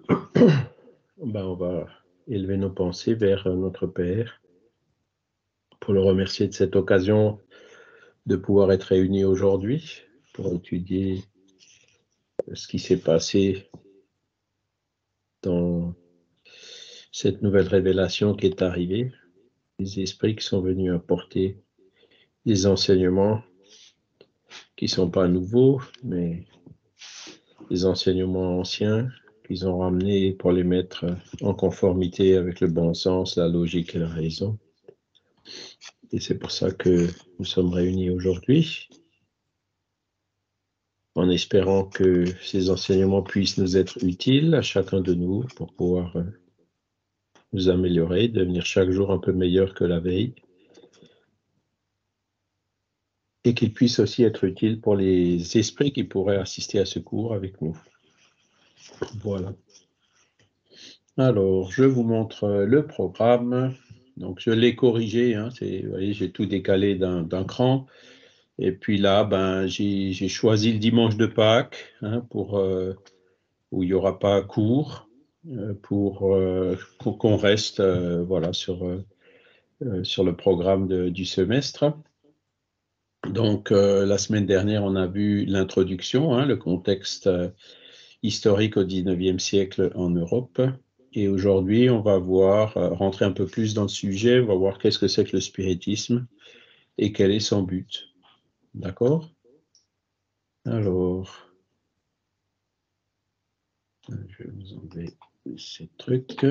On va élever nos pensées vers notre Père pour le remercier de cette occasion de pouvoir être réunis aujourd'hui pour étudier ce qui s'est passé dans cette nouvelle révélation qui est arrivée, les esprits qui sont venus apporter des enseignements qui ne sont pas nouveaux, mais des enseignements anciens qu'ils ont ramenés pour les mettre en conformité avec le bon sens, la logique et la raison. Et c'est pour ça que nous sommes réunis aujourd'hui, en espérant que ces enseignements puissent nous être utiles à chacun de nous pour pouvoir nous améliorer, devenir chaque jour un peu meilleur que la veille, et qu'ils puissent aussi être utiles pour les esprits qui pourraient assister à ce cours avec nous. Voilà. Alors, je vous montre le programme. Donc, je l'ai corrigé. Vous voyez, j'ai tout décalé d'un cran. Et puis là, j'ai choisi le dimanche de Pâques où il n'y aura pas cours pour qu'on reste sur le programme du semestre. Donc, la semaine dernière, on a vu l'introduction, le contexte historique au XIXe siècle en Europe. Et aujourd'hui, on va rentrer un peu plus dans le sujet, on va voir qu'est-ce que c'est que le spiritisme et quel est son but. D'accord? Alors, je vais vous enlever ces trucs.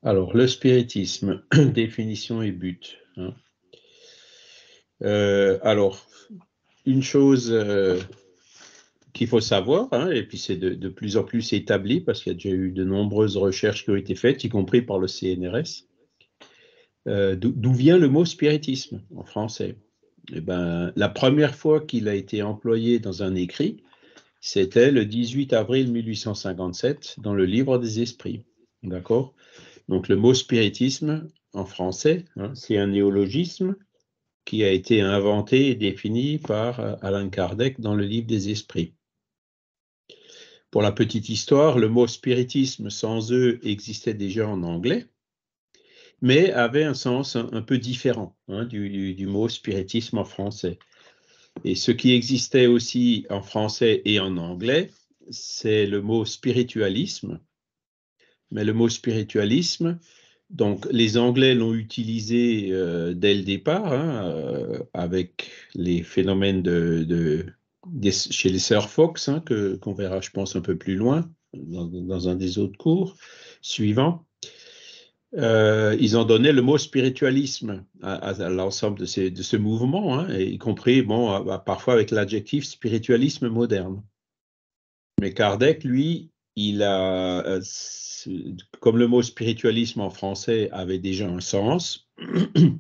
Alors, le spiritisme, définition et but. Alors, une chose qu'il faut savoir, et puis c'est de plus en plus établi, parce qu'il y a déjà eu de nombreuses recherches qui ont été faites, y compris par le CNRS, d'où vient le mot spiritisme en français. Eh ben, la première fois qu'il a été employé dans un écrit, c'était le 18 avril 1857 dans le Livre des Esprits. D'accord? Donc le mot spiritisme en français, c'est un néologisme qui a été inventé et défini par Allan Kardec dans le Livre des Esprits. Pour la petite histoire, le mot spiritisme sans E existait déjà en anglais, mais avait un sens un peu différent du mot spiritisme en français. Et ce qui existait aussi en français et en anglais, c'est le mot spiritualisme. Mais le mot spiritualisme, donc les Anglais l'ont utilisé dès le départ, avec les phénomènes chez les sœurs Fox, qu'on verra, je pense, un peu plus loin, dans un des autres cours suivants. Ils ont donné le mot spiritualisme à l'ensemble de ce mouvement, y compris, parfois avec l'adjectif spiritualisme moderne. Mais Kardec, lui, comme le mot spiritualisme en français avait déjà un sens,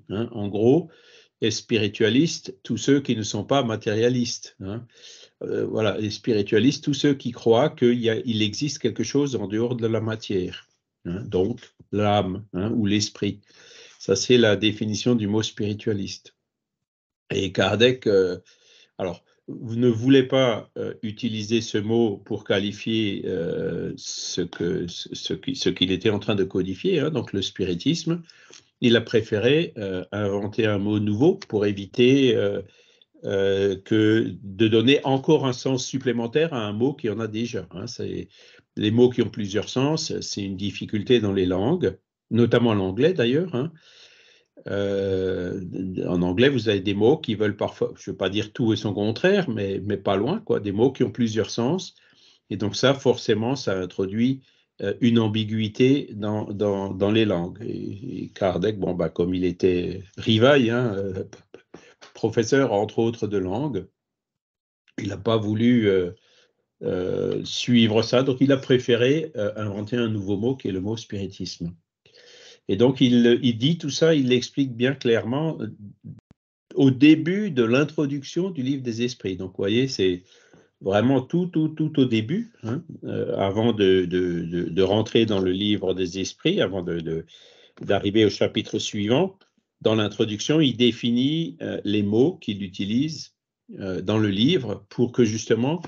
en gros, et spiritualistes, tous ceux qui ne sont pas matérialistes. Voilà, les spiritualistes, tous ceux qui croient qu'il existe quelque chose en dehors de la matière. Donc, l'âme ou l'esprit. Ça, c'est la définition du mot spiritualiste. Et Kardec, alors, vous ne voulez pas utiliser ce mot pour qualifier ce qu'il était en train de codifier, donc le spiritisme. Il a préféré inventer un mot nouveau pour éviter de donner encore un sens supplémentaire à un mot qui en a déjà. Les mots qui ont plusieurs sens, c'est une difficulté dans les langues, notamment l'anglais d'ailleurs. En anglais, vous avez des mots qui veulent parfois, je ne veux pas dire tout et son contraire, mais pas loin, quoi, des mots qui ont plusieurs sens. Et donc ça, forcément, ça introduit une ambiguïté dans les langues. Et Kardec, comme il était Rivail, professeur, entre autres, de langue, il n'a pas voulu suivre ça, donc il a préféré inventer un nouveau mot qui est le mot spiritisme. Et donc il dit tout ça, il l'explique bien clairement au début de l'introduction du livre des esprits. Donc vous voyez, c'est vraiment tout au début, avant de rentrer dans le livre des esprits, avant d'arriver au chapitre suivant. Dans l'introduction, il définit les mots qu'il utilise dans le livre pour que justement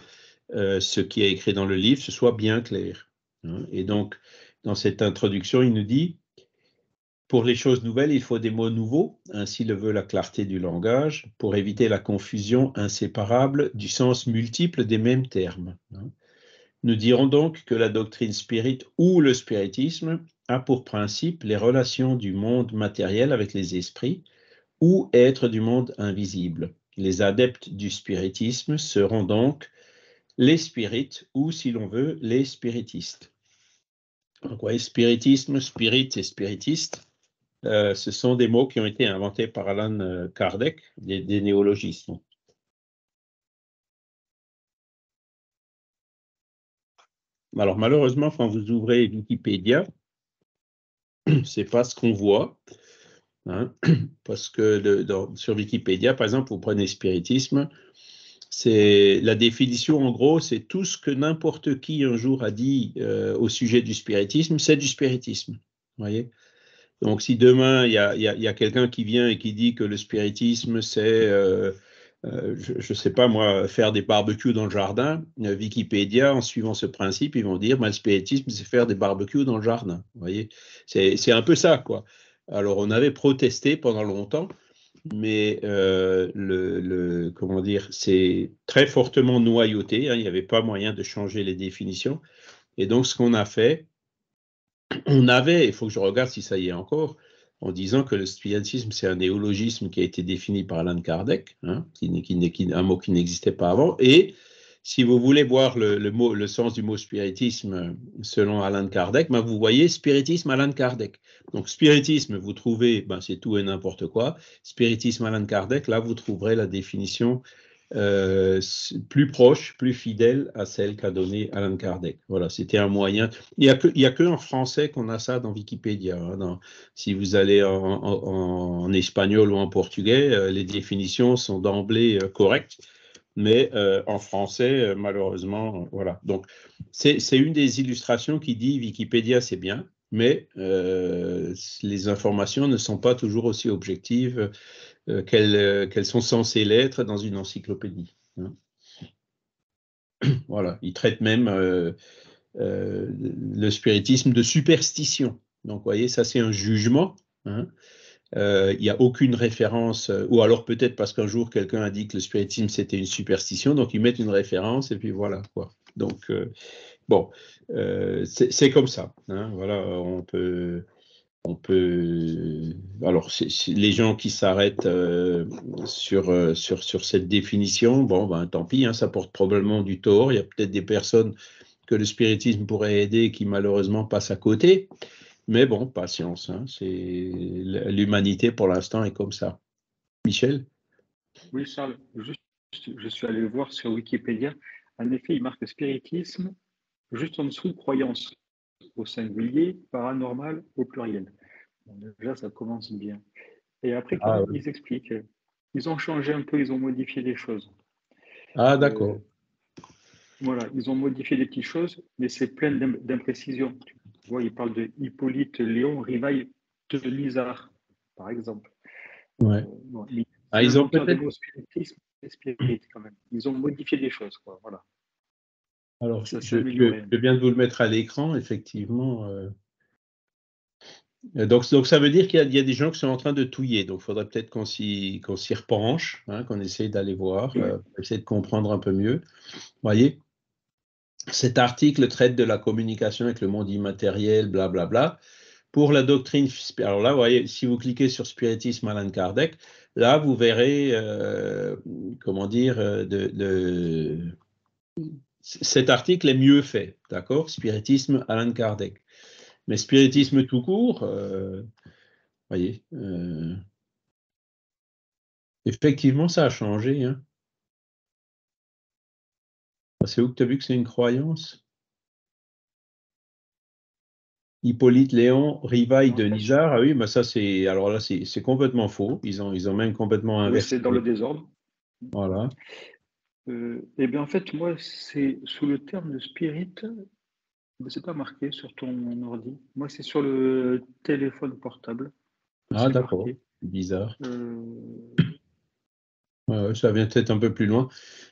ce qui est écrit dans le livre, ce soit bien clair. Hein. Et donc, dans cette introduction, il nous dit, pour les choses nouvelles, il faut des mots nouveaux, ainsi le veut la clarté du langage, pour éviter la confusion inséparable du sens multiple des mêmes termes. Nous dirons donc que la doctrine spirit ou le spiritisme a pour principe les relations du monde matériel avec les esprits ou êtres du monde invisible. Les adeptes du spiritisme seront donc les spirites ou, si l'on veut, les spiritistes. Donc, voyez, spiritisme, spirit et spiritiste, ce sont des mots qui ont été inventés par Alan Kardec, des néologismes. Alors malheureusement, quand vous ouvrez Wikipédia, c'est pas ce qu'on voit, hein, parce que sur Wikipédia, par exemple, vous prenez spiritisme, c'est la définition en gros, c'est tout ce que n'importe qui un jour a dit au sujet du spiritisme, c'est du spiritisme. Vous voyez? Donc, si demain, il y a quelqu'un qui vient et qui dit que le spiritisme, c'est, je ne sais pas moi, faire des barbecues dans le jardin, Wikipédia, en suivant ce principe, ils vont dire, le spiritisme, c'est faire des barbecues dans le jardin. Vous voyez, c'est un peu ça, quoi. Alors, on avait protesté pendant longtemps, mais comment dire, c'est très fortement noyauté, hein, il n'y avait pas moyen de changer les définitions. Et donc, ce qu'on a fait, on avait, il faut que je regarde si ça y est encore, en disant que le spiritisme, c'est un néologisme qui a été défini par Alan Kardec, hein, un mot qui n'existait pas avant. Et si vous voulez voir le sens du mot spiritisme selon Alan Kardec, ben vous voyez spiritisme Alan Kardec. Donc spiritisme, vous trouvez, ben c'est tout et n'importe quoi. Spiritisme Alan Kardec, là vous trouverez la définition plus proche, plus fidèle à celle qu'a donnée Alan Kardec. Voilà, c'était un moyen. Il n'y a que en français qu'on a ça dans Wikipédia. Hein, si vous allez en espagnol ou en portugais, les définitions sont d'emblée correctes. Mais en français, malheureusement, voilà. Donc, c'est une des illustrations qui dit Wikipédia, c'est bien, mais les informations ne sont pas toujours aussi objectives qu'elles sont censées l'être dans une encyclopédie. Hein. Voilà, ils traitent même le spiritisme de superstition. Donc, vous voyez, ça c'est un jugement. Hein. Il n'y a aucune référence, ou alors peut-être parce qu'un jour quelqu'un a dit que le spiritisme c'était une superstition, donc ils mettent une référence et puis voilà quoi. Donc bon, c'est comme ça. Hein, voilà, on peut. Alors, les gens qui s'arrêtent sur cette définition, bon, ben, tant pis, hein, ça porte probablement du tort. Il y a peut-être des personnes que le spiritisme pourrait aider qui malheureusement passent à côté. Mais bon, patience, hein, l'humanité pour l'instant est comme ça. Michel? Oui, Charles, juste, je suis allé voir sur Wikipédia. En effet, il marque spiritisme, juste en dessous, croyance au singulier, paranormal au pluriel. Bon, déjà, ça commence bien. Et après, quand Ah, même, oui. ils expliquent. Ils ont changé un peu, ils ont modifié les choses. Ah, Euh, d'accord. voilà, ils ont modifié des petites choses, mais c'est plein d'imprécisions. Tu vois, ils parlent de Hippolyte Léon Rivail de Nizar, par exemple. Ouais. Bon, Ah, ils ont l'inventeur des peut-être. mots spiritisme et spirit, quand même. Ils ont modifié des choses, quoi. Voilà. Alors, Ça s'est amélioré un je peu. viens de vous le mettre à l'écran, effectivement. Donc, ça veut dire qu'il y a des gens qui sont en train de touiller. Donc, il faudrait peut-être qu'on s'y repenche, hein, qu'on essaye d'aller voir, Ouais. pour essayer de comprendre un peu mieux. Voyez, cet article traite de la communication avec le monde immatériel, blablabla. Pour la doctrine, alors là, vous voyez, si vous cliquez sur Spiritisme Alan Kardec, là, vous verrez, comment dire, cet article est mieux fait, d'accord? Spiritisme Alan Kardec. Mais spiritisme tout court, voyez, effectivement, ça a changé. Hein. C'est où que tu as vu que c'est une croyance? Hippolyte Léon Rivail Non, de pas sûr. Nizar. Ah oui, mais ça, alors là, c'est complètement faux. Ils ont même complètement Oui, inversé. c'est dans le désordre. Voilà. Eh bien, en fait, moi, c'est sous le terme de spirit, mais c'est pas marqué sur ton ordi. Moi, c'est sur le téléphone portable que Ah, c'est d'accord. marqué. Bizarre. Euh, Ça vient peut-être un peu plus loin.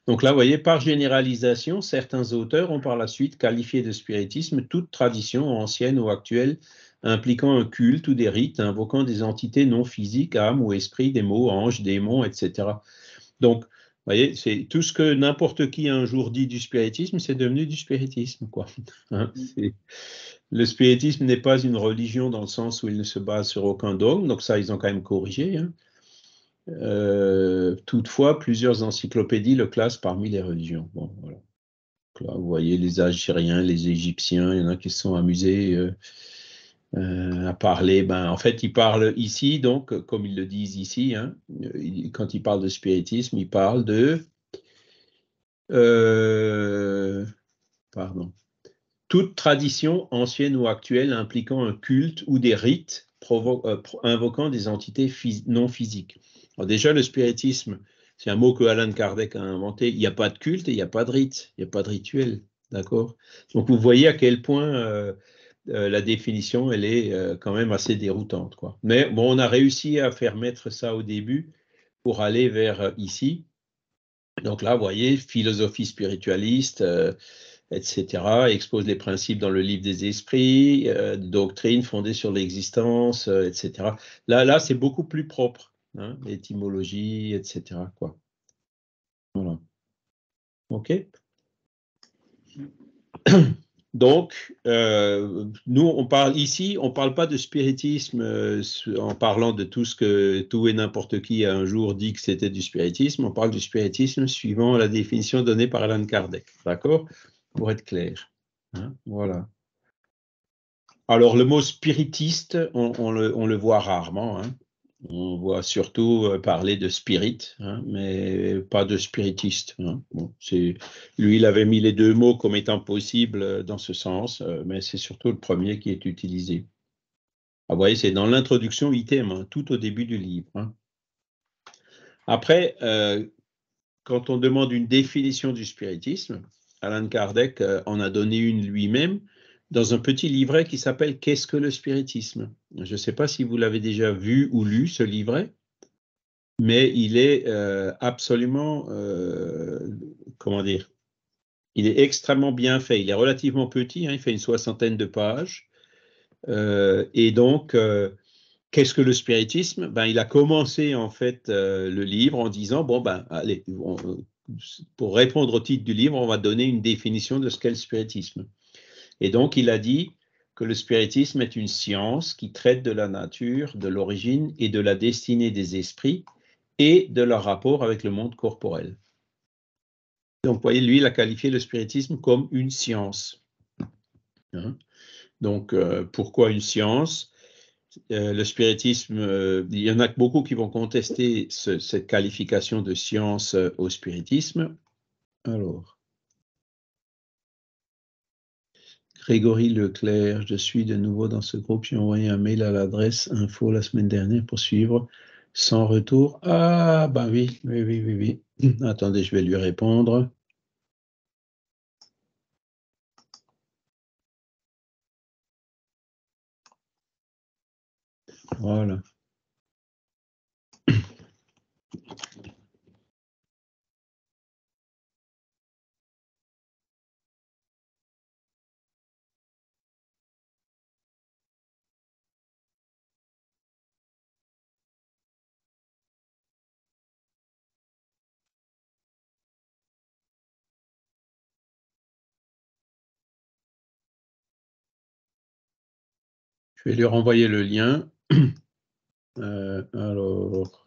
Donc là, vous voyez, par généralisation, certains auteurs ont par la suite qualifié de spiritisme toute tradition ancienne ou actuelle impliquant un culte ou des rites invoquant des entités non physiques, âmes ou esprits, des mots, anges, démons, etc. Donc, vous voyez, c'est tout ce que n'importe qui a un jour dit du spiritisme, c'est devenu du spiritisme, quoi. Hein, le spiritisme n'est pas une religion dans le sens où il ne se base sur aucun dogme, donc ça, ils ont quand même corrigé. Hein. Toutefois, plusieurs encyclopédies le classent parmi les religions. Bon, voilà. Là, vous voyez les Algériens, les Égyptiens, il y en a qui se sont amusés à parler. Ben, en fait, ils parlent ici, donc, comme ils le disent ici, hein, quand ils parlent de spiritisme, ils parlent de pardon, toute tradition ancienne ou actuelle impliquant un culte ou des rites invoquant des entités non physiques. Alors déjà, le spiritisme, c'est un mot que Alan Kardec a inventé. Il n'y a pas de culte et il n'y a pas de rite, il n'y a pas de rituel. D'accord? Donc vous voyez à quel point la définition, elle est quand même assez déroutante, quoi. Mais bon, on a réussi à faire mettre ça au début pour aller vers ici. Donc là, vous voyez, philosophie spiritualiste, etc., expose les principes dans le livre des esprits, doctrine fondée sur l'existence, etc. Là, c'est beaucoup plus propre, hein, l'étymologie, etc., quoi. Voilà. OK. Donc, nous, on parle ici, on ne parle pas de spiritisme en parlant de tout ce que tout et n'importe qui a un jour dit que c'était du spiritisme. On parle du spiritisme suivant la définition donnée par Alan Kardec. D'accord? Pour être clair. Hein, voilà. Alors, le mot spiritiste, on le voit rarement. Hein. On voit surtout parler de spirit, hein, mais pas de spiritiste. Hein. Bon, lui, il avait mis les deux mots comme étant possibles dans ce sens, mais c'est surtout le premier qui est utilisé. Ah, vous voyez, c'est dans l'introduction item, hein, tout au début du livre. Hein. Après, quand on demande une définition du spiritisme, Alan Kardec en a donné une lui-même dans un petit livret qui s'appelle « Qu'est-ce que le spiritisme ?» Je ne sais pas si vous l'avez déjà vu ou lu, ce livret, mais il est absolument, comment dire, il est extrêmement bien fait. Il est relativement petit, hein, il fait une 60aine de pages. Et donc, qu'est-ce que le spiritisme? Ben, il a commencé en fait le livre en disant, bon, ben, allez, pour répondre au titre du livre, on va donner une définition de ce qu'est le spiritisme. Et donc, il a dit que le spiritisme est une science qui traite de la nature, de l'origine et de la destinée des esprits et de leur rapport avec le monde corporel. Donc, vous voyez, lui, il a qualifié le spiritisme comme une science. Hein? Donc, pourquoi une science? Le spiritisme, il y en a beaucoup qui vont contester cette qualification de science au spiritisme. Alors, Grégory Leclerc, je suis de nouveau dans ce groupe. J'ai envoyé un mail à l'adresse info la semaine dernière pour suivre sans retour. Ah, bah oui. Attendez, je vais lui répondre. Voilà. Je vais lui renvoyer le lien. Alors,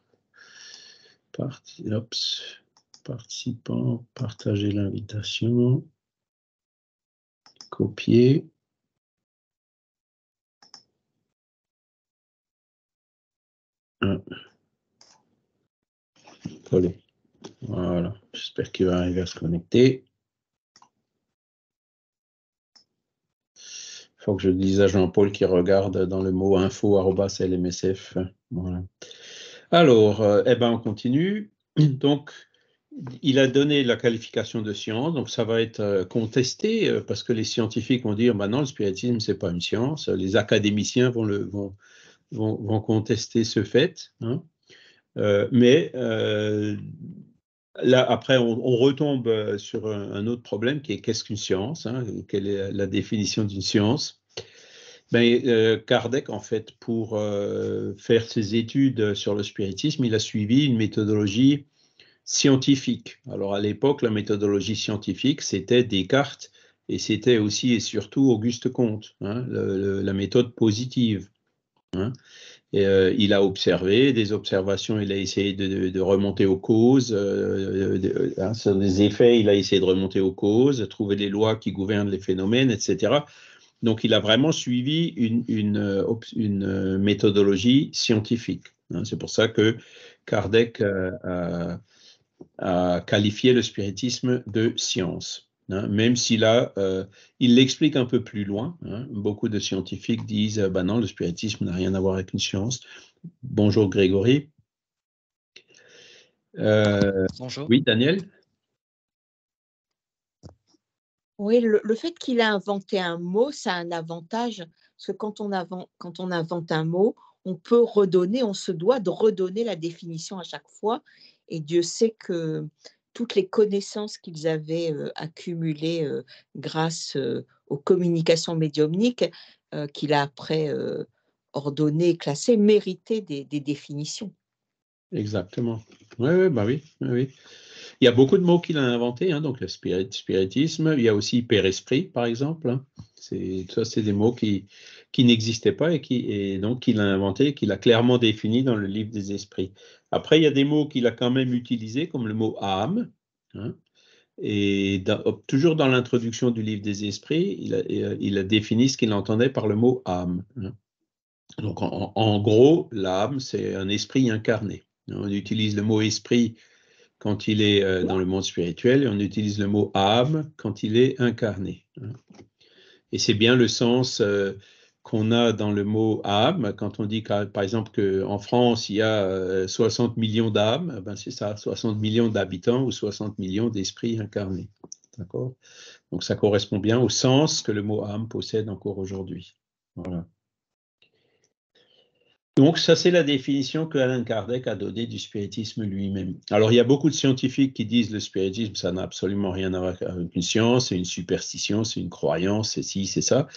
participant, partager l'invitation, copier. Coller. Voilà, j'espère qu'il va arriver à se connecter. Il faut que je dise à Jean-Paul qui regarde dans le mot info@lmsf. Voilà. Alors, on continue. Donc, il a donné la qualification de science, donc ça va être contesté parce que les scientifiques vont dire, bah non, le spiritisme, c'est pas une science. Les académiciens vont contester ce fait. Hein. Mais là, après, on retombe sur un autre problème qui est qu'est-ce qu'une science, hein, quelle est la définition d'une science. Ben, Kardec, en fait, pour faire ses études sur le spiritisme, il a suivi une méthodologie scientifique. Alors à l'époque, la méthodologie scientifique, c'était Descartes et c'était aussi et surtout Auguste Comte, hein, la méthode positive. Hein. Et, il a observé des observations, il a essayé de remonter aux causes, hein, sur des effets, il a essayé de remonter aux causes, trouver les lois qui gouvernent les phénomènes, etc. Donc il a vraiment suivi une méthodologie scientifique. Hein. C'est pour ça que Kardec a qualifié le spiritisme de science. Hein, même si là, il l'explique un peu plus loin. Hein. Beaucoup de scientifiques disent ben non, le spiritisme n'a rien à voir avec une science. Bonjour Grégory. Bonjour. Oui, Daniel. Oui, le fait qu'il a inventé un mot, ça a un avantage, parce que quand on invente un mot, on peut redonner, on se doit de redonner la définition à chaque fois. Et Dieu sait que toutes les connaissances qu'ils avaient accumulées grâce aux communications médiumniques, qu'il a après ordonnées, classées, méritaient des définitions. Exactement. Ouais, bah oui, oui. Il y a beaucoup de mots qu'il a inventés, hein, donc le spiritisme, il y a aussi père-esprit, par exemple. Hein. Ça, c'est des mots qui n'existaient pas et donc qu'il a inventé, qu'il a clairement défini dans le livre des esprits. Après, il y a des mots qu'il a quand même utilisés, comme le mot âme. Hein, et toujours dans l'introduction du livre des esprits, il a défini ce qu'il entendait par le mot âme. Hein. Donc, en gros, l'âme, c'est un esprit incarné. On utilise le mot esprit quand il est dans le monde spirituel et on utilise le mot âme quand il est incarné. Et c'est bien le sens qu'on a dans le mot âme quand on dit par exemple qu'en France il y a 60 millions d'âmes, ben c'est ça, 60 millions d'habitants ou 60 millions d'esprits incarnés. D'accord ? Donc ça correspond bien au sens que le mot âme possède encore aujourd'hui. Voilà. Donc, ça, c'est la définition que Allan Kardec a donnée du spiritisme lui-même. Alors, il y a beaucoup de scientifiques qui disent le spiritisme, ça n'a absolument rien à voir avec une science, c'est une superstition, c'est une croyance, c'est ci, c'est ça.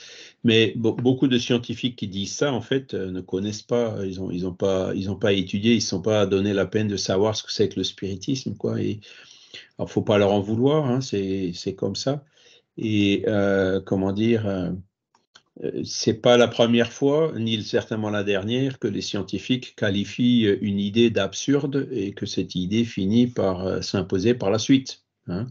Mais beaucoup de scientifiques qui disent ça, en fait, ne connaissent pas, ils ont pas étudié, ils ne se sont pas donné la peine de savoir ce que c'est que le spiritisme, quoi. Et, alors, faut pas leur en vouloir, hein, c'est comme ça. Et comment dire c'est pas la première fois, ni certainement la dernière, que les scientifiques qualifient une idée d'absurde et que cette idée finit par s'imposer par la suite. Hein.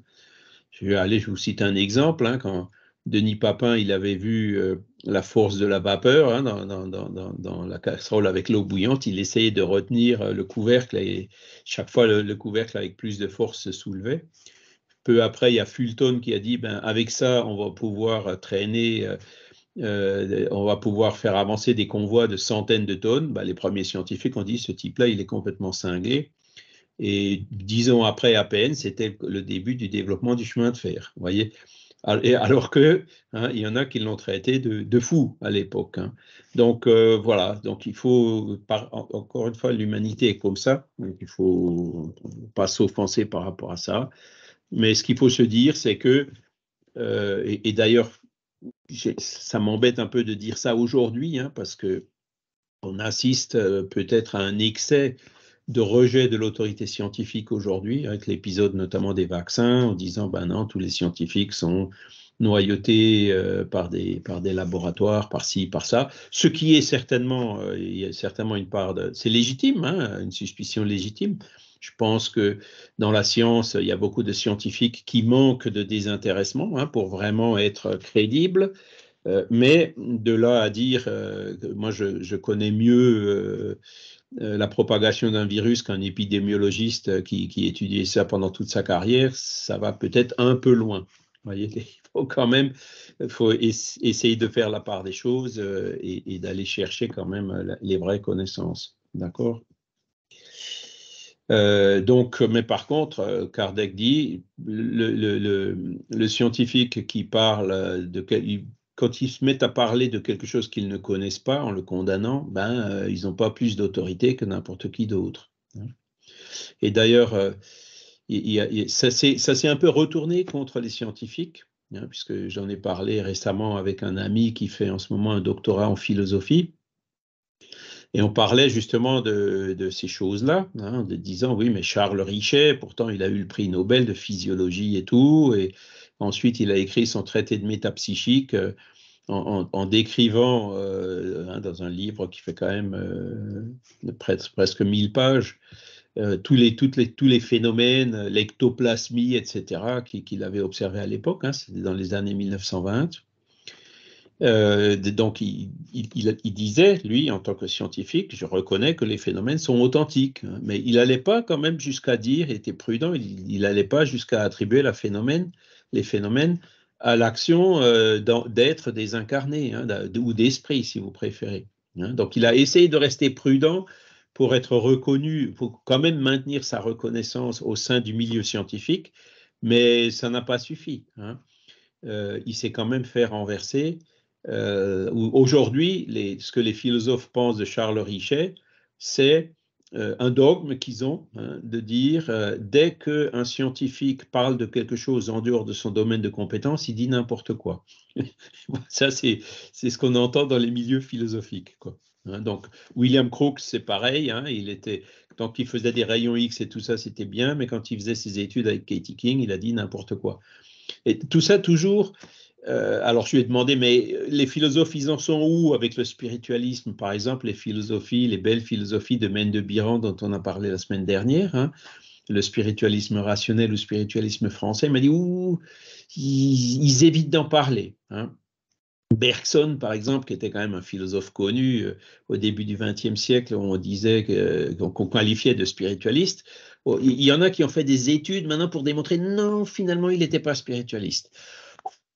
Je vous cite un exemple. Hein, quand Denis Papin il avait vu la force de la vapeur hein, dans la casserole avec l'eau bouillante, il essayait de retenir le couvercle et chaque fois le couvercle avec plus de force se soulevait. Peu après, il y a Fulton qui a dit ben, avec ça, on va pouvoir traîner. On va pouvoir faire avancer des convois de centaines de tonnes. Ben, les premiers scientifiques ont dit ce type-là, il est complètement cinglé. Et 10 ans après, à peine, c'était le début du développement du chemin de fer. Vous voyez, alors que hein, il y en a qui l'ont traité de fou à l'époque. Hein. Donc voilà. Donc il faut encore une fois, l'humanité est comme ça. Donc il faut pas s'offenser par rapport à ça. Mais ce qu'il faut se dire, c'est que et d'ailleurs ça m'embête un peu de dire ça aujourd'hui, hein, parce que on assiste peut-être à un excès de rejet de l'autorité scientifique aujourd'hui, avec l'épisode notamment des vaccins, en disant ben non, tous les scientifiques sont noyautés par des laboratoires, par ci, par ça, ce qui est certainement, il y a certainement une part de... C'est légitime, hein, une suspicion légitime. Je pense que dans la science, il y a beaucoup de scientifiques qui manquent de désintéressement hein, pour vraiment être crédibles. Mais de là à dire, moi je connais mieux la propagation d'un virus qu'un épidémiologiste qui étudiait ça pendant toute sa carrière, ça va peut-être un peu loin. Vous voyez, il faut quand même essayer de faire la part des choses et d'aller chercher quand même les vraies connaissances. D'accord ? Donc, mais par contre, Kardec dit, le scientifique qui parle quand ils se mettent à parler de quelque chose qu'ils ne connaissent pas en le condamnant, ben, ils n'ont pas plus d'autorité que n'importe qui d'autre. Et d'ailleurs, ça s'est un peu retourné contre les scientifiques, puisque j'en ai parlé récemment avec un ami qui fait en ce moment un doctorat en philosophie. Et on parlait justement de ces choses-là, de disant, oui, mais Charles Richet, pourtant il a eu le prix Nobel de physiologie et tout, et ensuite il a écrit son traité de métapsychique en décrivant, dans un livre qui fait quand même presque 1000 pages, tous les phénomènes, l'ectoplasmie, etc., qu'il avait observé à l'époque, c'était dans les années 1920. Donc, il disait, lui, en tant que scientifique, je reconnais que les phénomènes sont authentiques, mais il n'allait pas quand même jusqu'à dire, il était prudent, il n'allait pas jusqu'à attribuer les phénomènes à l'action d'êtres désincarnés, ou d'esprit, si vous préférez. Donc, il a essayé de rester prudent pour être reconnu, pour quand même maintenir sa reconnaissance au sein du milieu scientifique, mais ça n'a pas suffi. Il s'est quand même fait renverser. Aujourd'hui, ce que les philosophes pensent de Charles Richet, c'est un dogme qu'ils ont, de dire dès qu'un scientifique parle de quelque chose en dehors de son domaine de compétence, il dit n'importe quoi. Ça, c'est ce qu'on entend dans les milieux philosophiques, quoi. Donc, William Crookes, c'est pareil, tant qu'il faisait des rayons X et tout ça, c'était bien, mais quand il faisait ses études avec Katie King, il a dit n'importe quoi. Et tout ça toujours. Alors, je lui ai demandé, mais les philosophes, ils en sont où avec le spiritualisme? Par exemple, les belles philosophies de Mendes-Biran dont on a parlé la semaine dernière, le spiritualisme rationnel ou spiritualisme français. Il m'a dit, ils évitent d'en parler. Bergson, par exemple, qui était quand même un philosophe connu au début du XXe siècle, on disait qu'on qualifiait de spiritualiste. Il y en a qui ont fait des études maintenant pour démontrer non, finalement, il n'était pas spiritualiste.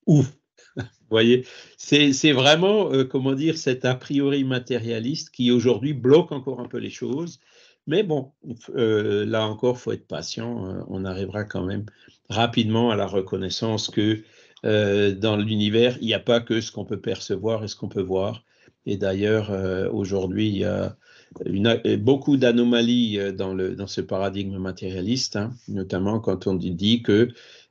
Ouf, vous voyez, c'est vraiment, comment dire, cet a priori matérialiste qui aujourd'hui bloque encore un peu les choses. Mais bon, là encore, il faut être patient. On arrivera quand même rapidement à la reconnaissance que dans l'univers, il n'y a pas que ce qu'on peut percevoir et ce qu'on peut voir. Et d'ailleurs, aujourd'hui, il y a beaucoup d'anomalies dans ce paradigme matérialiste, notamment quand on dit que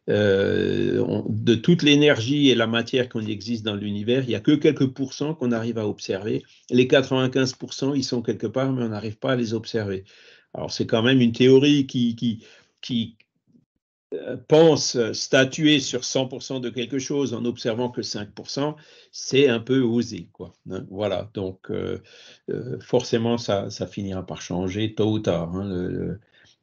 de toute l'énergie et la matière qui existe dans l'univers, il n'y a que quelques pourcents qu'on arrive à observer. Les 95%, ils sont quelque part, mais on n'arrive pas à les observer. Alors, c'est quand même une théorie qui pense statuer sur 100% de quelque chose en observant que 5%, c'est un peu osé, quoi. Voilà, donc forcément, ça finira par changer tôt ou tard.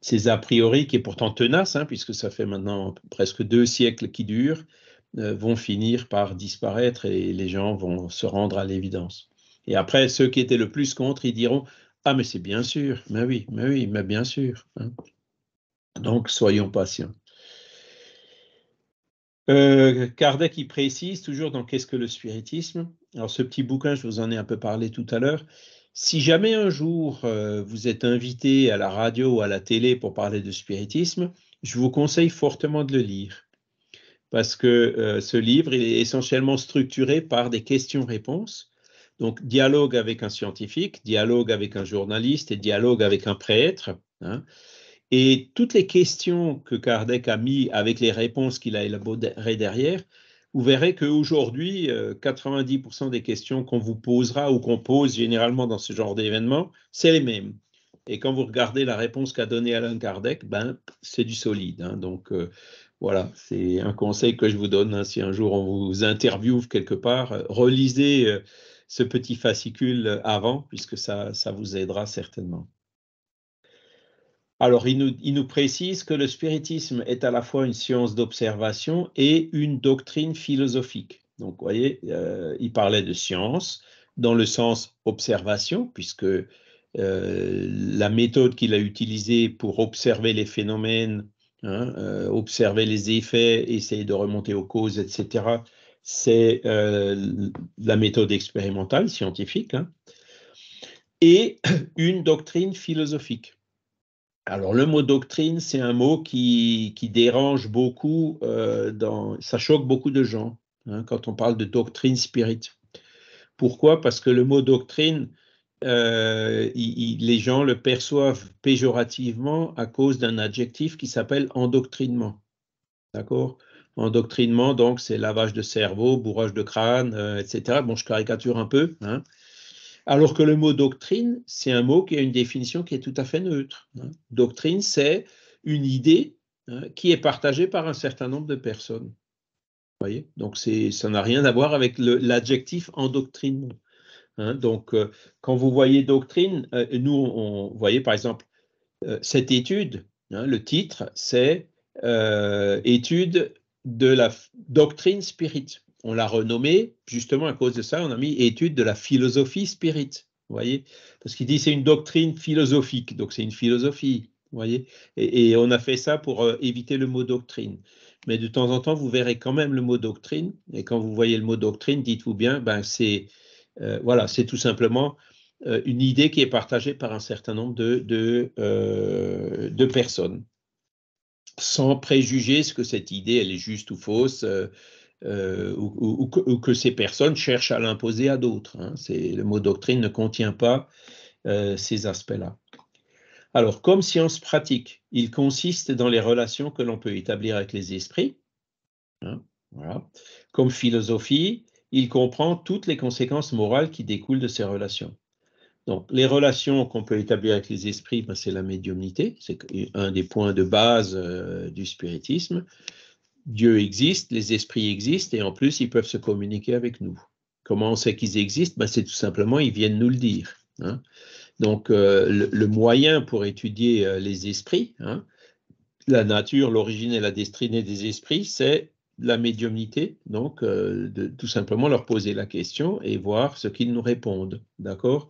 Ces a priori, qui est pourtant tenace, puisque ça fait maintenant presque 2 siècles qui durent, vont finir par disparaître et les gens vont se rendre à l'évidence. Et après, ceux qui étaient le plus contre, ils diront « Ah, mais c'est bien sûr, mais oui, mais bien sûr. » Donc, soyons patients. Kardec y précise toujours dans Qu'est-ce que le spiritisme? Alors, ce petit bouquin, je vous en ai un peu parlé tout à l'heure. Si jamais un jour vous êtes invité à la radio ou à la télé pour parler de spiritisme, je vous conseille fortement de le lire. Parce que ce livre, il est essentiellement structuré par des questions-réponses. Donc, dialogue avec un scientifique, dialogue avec un journaliste et dialogue avec un prêtre. Et toutes les questions que Kardec a mis avec les réponses qu'il a élaborées derrière, vous verrez qu'aujourd'hui, 90% des questions qu'on vous posera ou qu'on pose généralement dans ce genre d'événement, c'est les mêmes. Et quand vous regardez la réponse qu'a donnée Allan Kardec, c'est du solide. Donc, voilà, c'est un conseil que je vous donne. Si un jour on vous interviewe quelque part, relisez ce petit fascicule avant, puisque ça vous aidera certainement. Alors, il nous précise que le spiritisme est à la fois une science d'observation et une doctrine philosophique. Donc, vous voyez, il parlait de science dans le sens observation, puisque la méthode qu'il a utilisée pour observer les phénomènes, observer les effets, essayer de remonter aux causes, etc., c'est la méthode expérimentale, scientifique, et une doctrine philosophique. Alors, le mot doctrine, c'est un mot qui dérange beaucoup, ça choque beaucoup de gens quand on parle de doctrine spirit. Pourquoi? Parce que le mot doctrine, les gens le perçoivent péjorativement à cause d'un adjectif qui s'appelle endoctrinement. D'accord? Endoctrinement, donc, c'est lavage de cerveau, bourrage de crâne, etc. Bon, je caricature un peu, hein. Alors que le mot doctrine, c'est un mot qui a une définition qui est tout à fait neutre, hein. Doctrine, c'est une idée, hein, qui est partagée par un certain nombre de personnes. Vous voyez? Donc, ça n'a rien à voir avec l'adjectif endoctrinement, hein. Donc, quand vous voyez doctrine, nous, vous voyez, par exemple, cette étude, hein, le titre, c'est étude de la doctrine spirit. On l'a renommé, justement à cause de ça, on a mis étude de la philosophie spirit. Vous voyez? Parce qu'il dit c'est une doctrine philosophique, donc c'est une philosophie. Vous voyez? Et on a fait ça pour éviter le mot doctrine. Mais de temps en temps, vous verrez quand même le mot doctrine. Et quand vous voyez le mot doctrine, dites-vous bien, ben voilà, c'est tout simplement une idée qui est partagée par un certain nombre de personnes, sans préjuger ce que cette idée elle est juste ou fausse, ou que ces personnes cherchent à l'imposer à d'autres, hein. Le mot doctrine ne contient pas ces aspects-là. Alors, comme science pratique, il consiste dans les relations que l'on peut établir avec les esprits, hein, voilà. Comme philosophie, il comprend toutes les conséquences morales qui découlent de ces relations. Donc, les relations qu'on peut établir avec les esprits, ben, c'est la médiumnité, c'est un des points de base du spiritisme. Dieu existe, les esprits existent, et en plus, ils peuvent se communiquer avec nous. Comment on sait qu'ils existent? Ben, c'est tout simplement, ils viennent nous le dire, hein. Donc, le moyen pour étudier les esprits, hein, la nature, l'origine et la destinée des esprits, c'est la médiumnité, donc de tout simplement leur poser la question et voir ce qu'ils nous répondent, d'accord?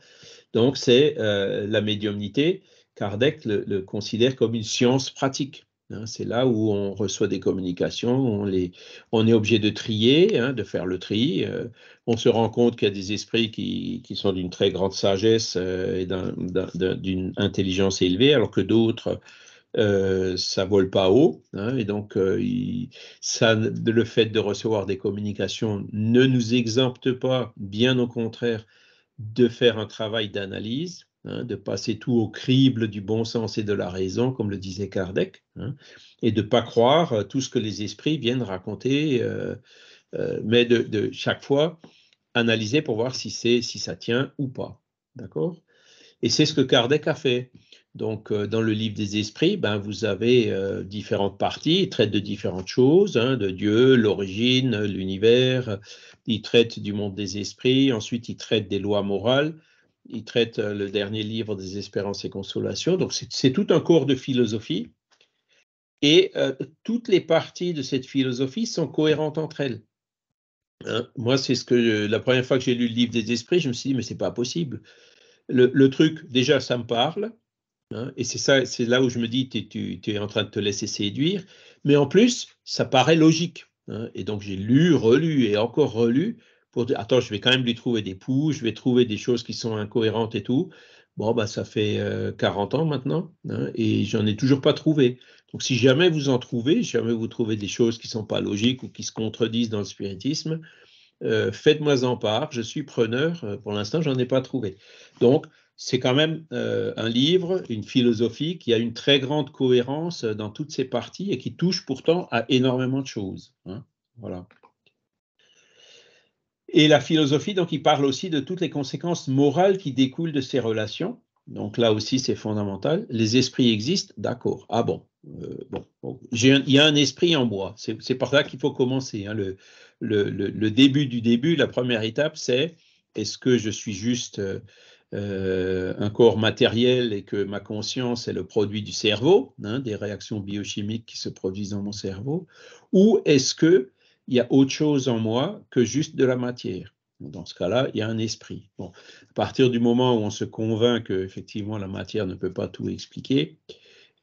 Donc, c'est la médiumnité. Kardec le considère comme une science pratique, hein. C'est là où on reçoit des communications, on est obligé de trier, hein, de faire le tri. On se rend compte qu'il y a des esprits qui sont d'une très grande sagesse et d'une intelligence élevée, alors que d'autres, ça vole pas haut, hein. Et donc, le fait de recevoir des communications ne nous exempte pas, bien au contraire, de faire un travail d'analyse, hein, de passer tout au crible du bon sens et de la raison, comme le disait Kardec, hein, et de ne pas croire tout ce que les esprits viennent raconter, mais de chaque fois analyser pour voir si ça tient ou pas. D'accord? Et c'est ce que Kardec a fait. Donc, dans le livre des esprits, ben, vous avez différentes parties, il traite de différentes choses, hein, de Dieu, l'origine, l'univers, il traite du monde des esprits, ensuite il traite des lois morales, il traite le dernier livre des espérances et consolations. Donc, c'est tout un cours de philosophie. Et toutes les parties de cette philosophie sont cohérentes entre elles, hein. Moi, c'est la première fois que j'ai lu le livre des esprits, je me suis dit, mais c'est pas possible. Le truc, déjà, ça me parle, hein, et c'est là où je me dis, tu es en train de te laisser séduire, mais en plus, ça paraît logique, hein. Et donc, j'ai lu, relu et encore relu pour dire, attends, je vais quand même lui trouver des poux, je vais trouver des choses qui sont incohérentes et tout. Bon, bah, ça fait 40 ans maintenant, hein, et j'en ai toujours pas trouvé. Donc, si jamais vous en trouvez, si jamais vous trouvez des choses qui sont pas logiques ou qui se contredisent dans le spiritisme, faites-moi en part, je suis preneur. Pour l'instant, j'en ai pas trouvé. Donc, c'est quand même un livre, une philosophie qui a une très grande cohérence dans toutes ses parties et qui touche pourtant à énormément de choses, hein. Voilà. Et la philosophie, donc, il parle aussi de toutes les conséquences morales qui découlent de ces relations. Donc là aussi, c'est fondamental. Les esprits existent, d'accord. Ah bon, bon. Il y a un esprit en moi. C'est par là qu'il faut commencer, hein. Le début du début, la première étape, c'est est-ce que je suis juste un corps matériel et que ma conscience est le produit du cerveau, hein, des réactions biochimiques qui se produisent dans mon cerveau, ou est-ce que il y a autre chose en moi que juste de la matière? Dans ce cas-là, il y a un esprit. Bon, à partir du moment où on se convainc que effectivement la matière ne peut pas tout expliquer,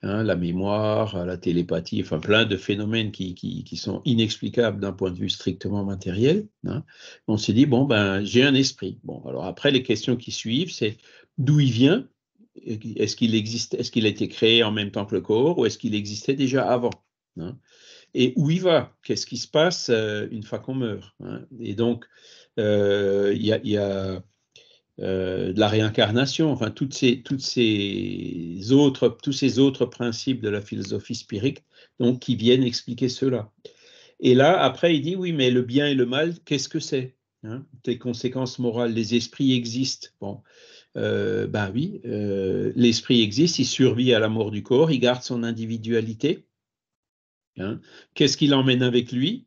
hein, la mémoire, la télépathie, enfin plein de phénomènes qui sont inexplicables d'un point de vue strictement matériel, hein, on s'est dit, bon, ben, j'ai un esprit. Bon, alors après, les questions qui suivent, c'est d'où il vient? Est-ce qu'il a été créé en même temps que le corps ou est-ce qu'il existait déjà avant, hein? Et où il va? Qu'est-ce qui se passe une fois qu'on meurt, hein? Et donc, il y a de la réincarnation, enfin tous ces autres principes de la philosophie spirite, donc qui viennent expliquer cela. Et là, après, il dit, oui, mais le bien et le mal, qu'est-ce que c'est, hein, des conséquences morales, les esprits existent. Bon, ben oui, l'esprit existe, il survit à la mort du corps, il garde son individualité. Hein. Qu'est-ce qu'il emmène avec lui?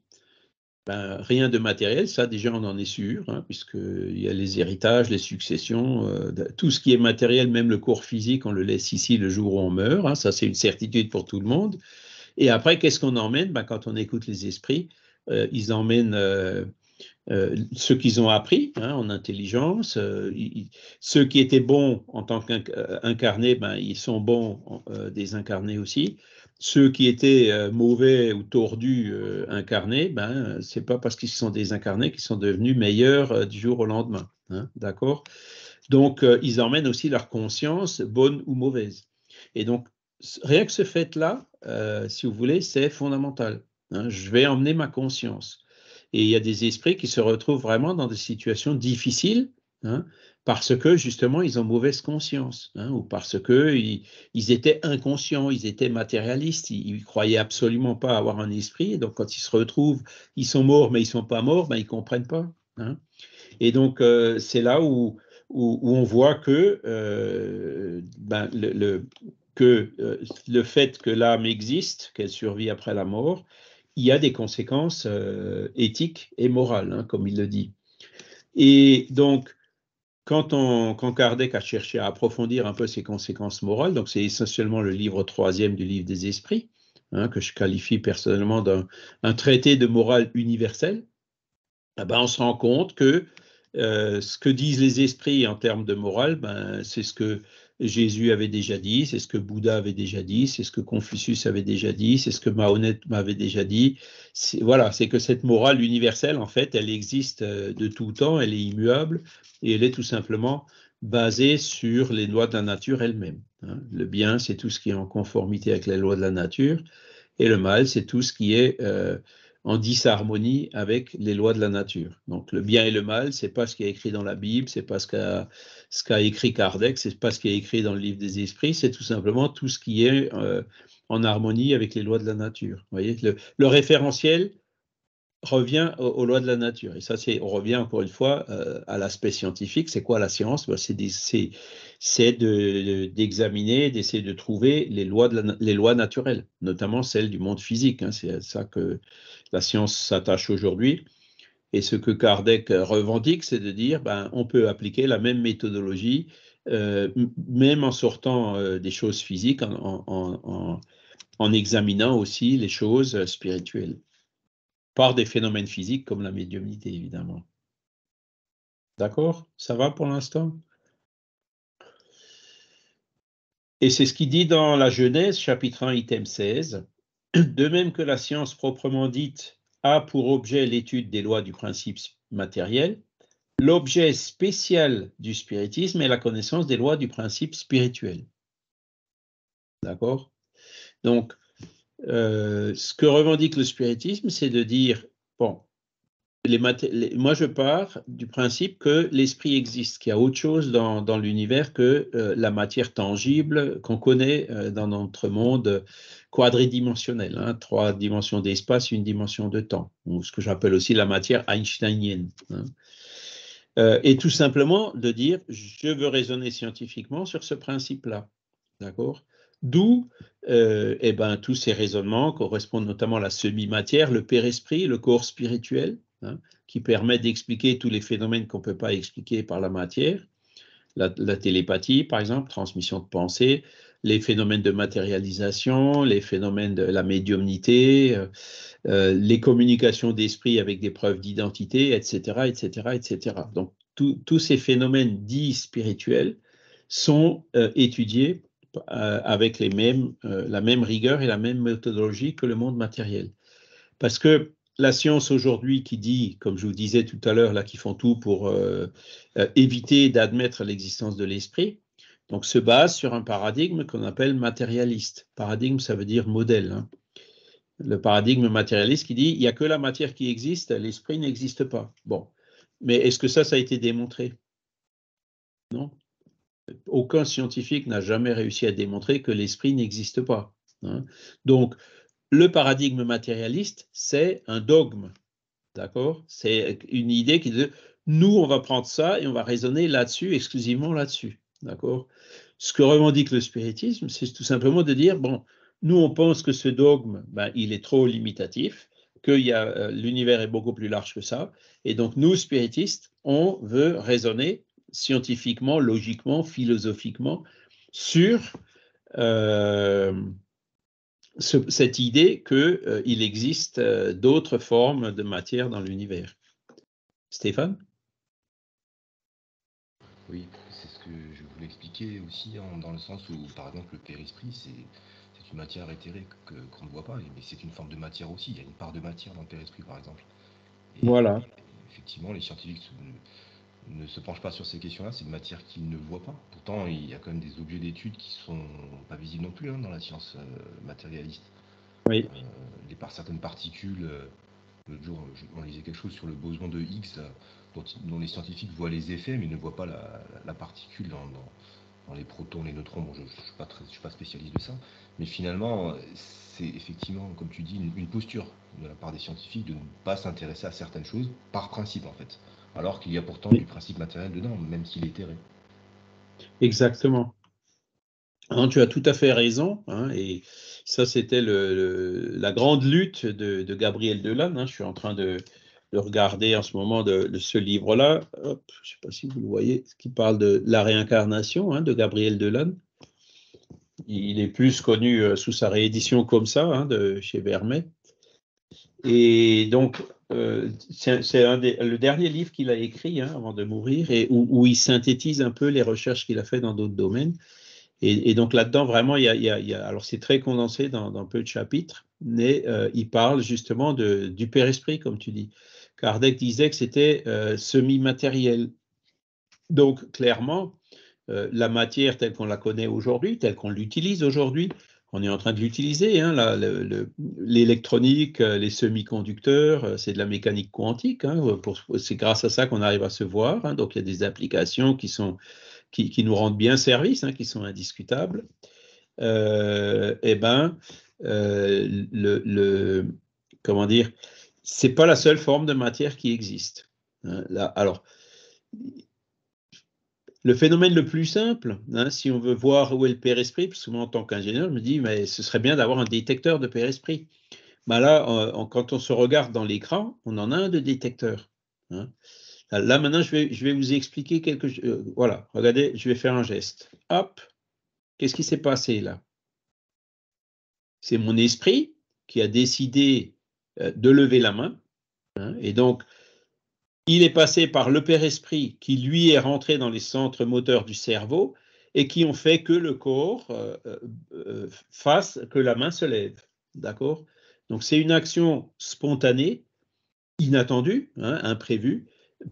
Ben, rien de matériel, ça déjà on en est sûr, hein, puisqu'il y a les héritages, les successions, tout ce qui est matériel, même le corps physique, on le laisse ici le jour où on meurt, hein, ça c'est une certitude pour tout le monde. Et après, qu'est-ce qu'on emmène? Ben, quand on écoute les esprits, ils emmènent ce qu'ils ont appris, hein, en intelligence. Ceux qui étaient bons en tant qu'incarnés, ben, ils sont bons désincarnés aussi. Ceux qui étaient mauvais ou tordus incarnés, ben, c'est pas parce qu'ils sont désincarnés qu'ils sont devenus meilleurs du jour au lendemain. Hein, d'accord? Donc, ils emmènent aussi leur conscience, bonne ou mauvaise. Et donc, rien que ce fait-là, si vous voulez, c'est fondamental. Hein, je vais emmener ma conscience. Et il y a des esprits qui se retrouvent vraiment dans des situations difficiles, hein, parce que justement ils ont mauvaise conscience, hein, ou parce que ils étaient inconscients, ils étaient matérialistes, ils croyaient absolument pas avoir un esprit. Et donc quand ils se retrouvent, ils sont morts mais ils sont pas morts, ben ils comprennent pas. Hein. Et donc c'est là où on voit que ben, le fait que l'âme existe, qu'elle survit après la mort, il y a des conséquences éthiques et morales, hein, comme il le dit. Et donc, quand Kardec a cherché à approfondir un peu ces conséquences morales, donc c'est essentiellement le livre 3e du livre des esprits, hein, que je qualifie personnellement d'un traité de morale universelle, eh ben, on se rend compte que ce que disent les esprits en termes de morale, ben, c'est ce que Jésus avait déjà dit, c'est ce que Bouddha avait déjà dit, c'est ce que Confucius avait déjà dit, c'est ce que Mahomet m'avait déjà dit. Voilà, c'est que cette morale universelle, en fait, elle existe de tout temps, elle est immuable et elle est tout simplement basée sur les lois de la nature elle-même. Hein. Le bien, c'est tout ce qui est en conformité avec les lois de la nature, et le mal, c'est tout ce qui est en disharmonie avec les lois de la nature. Donc le bien et le mal, c'est pas ce qui est écrit dans la Bible, c'est pas ce qu'a écrit Kardec, c'est pas ce qui est écrit dans le livre des esprits, c'est tout simplement tout ce qui est en harmonie avec les lois de la nature. Vous voyez, le référentiel revient aux lois de la nature. Et ça, on revient encore une fois à l'aspect scientifique. C'est quoi la science? Ben, c'est d'examiner, d'essayer de trouver les lois naturelles, notamment celles du monde physique. Hein. C'est à ça que la science s'attache aujourd'hui. Et ce que Kardec revendique, c'est de dire ben, on peut appliquer la même méthodologie, même en sortant des choses physiques, en examinant aussi les choses spirituelles, par des phénomènes physiques comme la médiumnité, évidemment. D'accord? Ça va pour l'instant? Et c'est ce qu'il dit dans la Genèse, chapitre 1, item 16. De même que la science proprement dite a pour objet l'étude des lois du principe matériel, l'objet spécial du spiritisme est la connaissance des lois du principe spirituel. D'accord? Donc, ce que revendique le spiritisme, c'est de dire, bon, moi je pars du principe que l'esprit existe, qu'il y a autre chose dans l'univers que la matière tangible qu'on connaît dans notre monde quadridimensionnel, hein, 3 dimensions d'espace, 1 dimension de temps, ou ce que j'appelle aussi la matière einsteinienne. Hein. Et tout simplement de dire, je veux raisonner scientifiquement sur ce principe-là. D'accord? D'où eh ben, tous ces raisonnements correspondent notamment à la semi-matière, le père-esprit, le corps spirituel, hein, qui permet d'expliquer tous les phénomènes qu'on ne peut pas expliquer par la matière, la télépathie, par exemple, transmission de pensée, les phénomènes de matérialisation, les phénomènes de la médiumnité, les communications d'esprit avec des preuves d'identité, etc., etc., etc. Donc, tous ces phénomènes dits spirituels sont étudiés avec la même rigueur et la même méthodologie que le monde matériel. Parce que la science aujourd'hui qui dit, comme je vous disais tout à l'heure, là, qui font tout pour éviter d'admettre l'existence de l'esprit, donc se base sur un paradigme qu'on appelle matérialiste. Paradigme, ça veut dire modèle. Hein. Le paradigme matérialiste qui dit il n'y a que la matière qui existe, l'esprit n'existe pas. Bon, mais est-ce que ça a été démontré? Non. Aucun scientifique n'a jamais réussi à démontrer que l'esprit n'existe pas. Hein. Donc, le paradigme matérialiste, c'est un dogme. D'accord? C'est une idée qui dit, nous, on va prendre ça et on va raisonner là-dessus, exclusivement là-dessus. D'accord? Ce que revendique le spiritisme, c'est tout simplement de dire, bon, nous, on pense que ce dogme, ben, il est trop limitatif, que l'univers est beaucoup plus large que ça. Et donc, nous, spiritistes, on veut raisonner scientifiquement, logiquement, philosophiquement sur cette idée qu'il existe d'autres formes de matière dans l'univers. Stéphane? Oui, c'est ce que je voulais expliquer aussi, dans le sens où, par exemple, le père-esprit, c'est une matière éthérée qu'on ne voit pas, mais c'est une forme de matière aussi. Il y a une part de matière dans le père-esprit, par exemple. Et voilà. Effectivement, les scientifiques ne se penchent pas sur ces questions-là, c'est une matière qu'ils ne voient pas. Pourtant, il y a quand même des objets d'étude qui sont pas visibles non plus, hein, dans la science matérialiste. Oui. Certaines particules, l'autre jour, on lisait quelque chose sur le boson de Higgs, là, dont les scientifiques voient les effets, mais ne voient pas la particule dans les protons, les neutrons. Bon, je ne suis pas spécialiste de ça, mais finalement, c'est effectivement, comme tu dis, une posture de la part des scientifiques de ne pas s'intéresser à certaines choses par principe, en fait. Alors qu'il y a pourtant du principe matériel dedans, même s'il est éthéré. Exactement. Alors, tu as tout à fait raison, hein, et ça, c'était la grande lutte de Gabriel Delanne. Hein. Je suis en train de regarder en ce moment de ce livre-là. Je ne sais pas si vous le voyez, qui parle de la réincarnation, hein, de Gabriel Delanne. Il est plus connu sous sa réédition comme ça, hein, de chez Vermet. Et donc, c'est le dernier livre qu'il a écrit, hein, avant de mourir, et où il synthétise un peu les recherches qu'il a fait dans d'autres domaines. Et donc là-dedans, vraiment, alors c'est très condensé dans peu de chapitres, mais il parle justement du père-esprit, comme tu dis. Kardec disait que c'était semi-matériel. Donc, clairement, la matière telle qu'on la connaît aujourd'hui, telle qu'on l'utilise aujourd'hui, on est en train de l'utiliser, hein, l'électronique, les semi-conducteurs, c'est de la mécanique quantique, hein, c'est grâce à ça qu'on arrive à se voir, hein, donc il y a des applications qui nous rendent bien service, hein, qui sont indiscutables. Comment dire, c'est pas la seule forme de matière qui existe. Hein, là, alors, le phénomène le plus simple, hein, si on veut voir où est le père-esprit, parce que moi, en tant qu'ingénieur, je me dis, mais ce serait bien d'avoir un détecteur de père-esprit. Ben là, quand on se regarde dans l'écran, on en a un de détecteur. Hein. Là, maintenant, je vais vous expliquer quelque chose. Voilà, regardez, je vais faire un geste. Hop, qu'est-ce qui s'est passé là? C'est mon esprit qui a décidé de lever la main. Hein, et donc, il est passé par le père-esprit qui, lui, est rentré dans les centres moteurs du cerveau et qui ont fait que le corps fasse que la main se lève. D'accord? Donc, c'est une action spontanée, inattendue, hein, imprévue,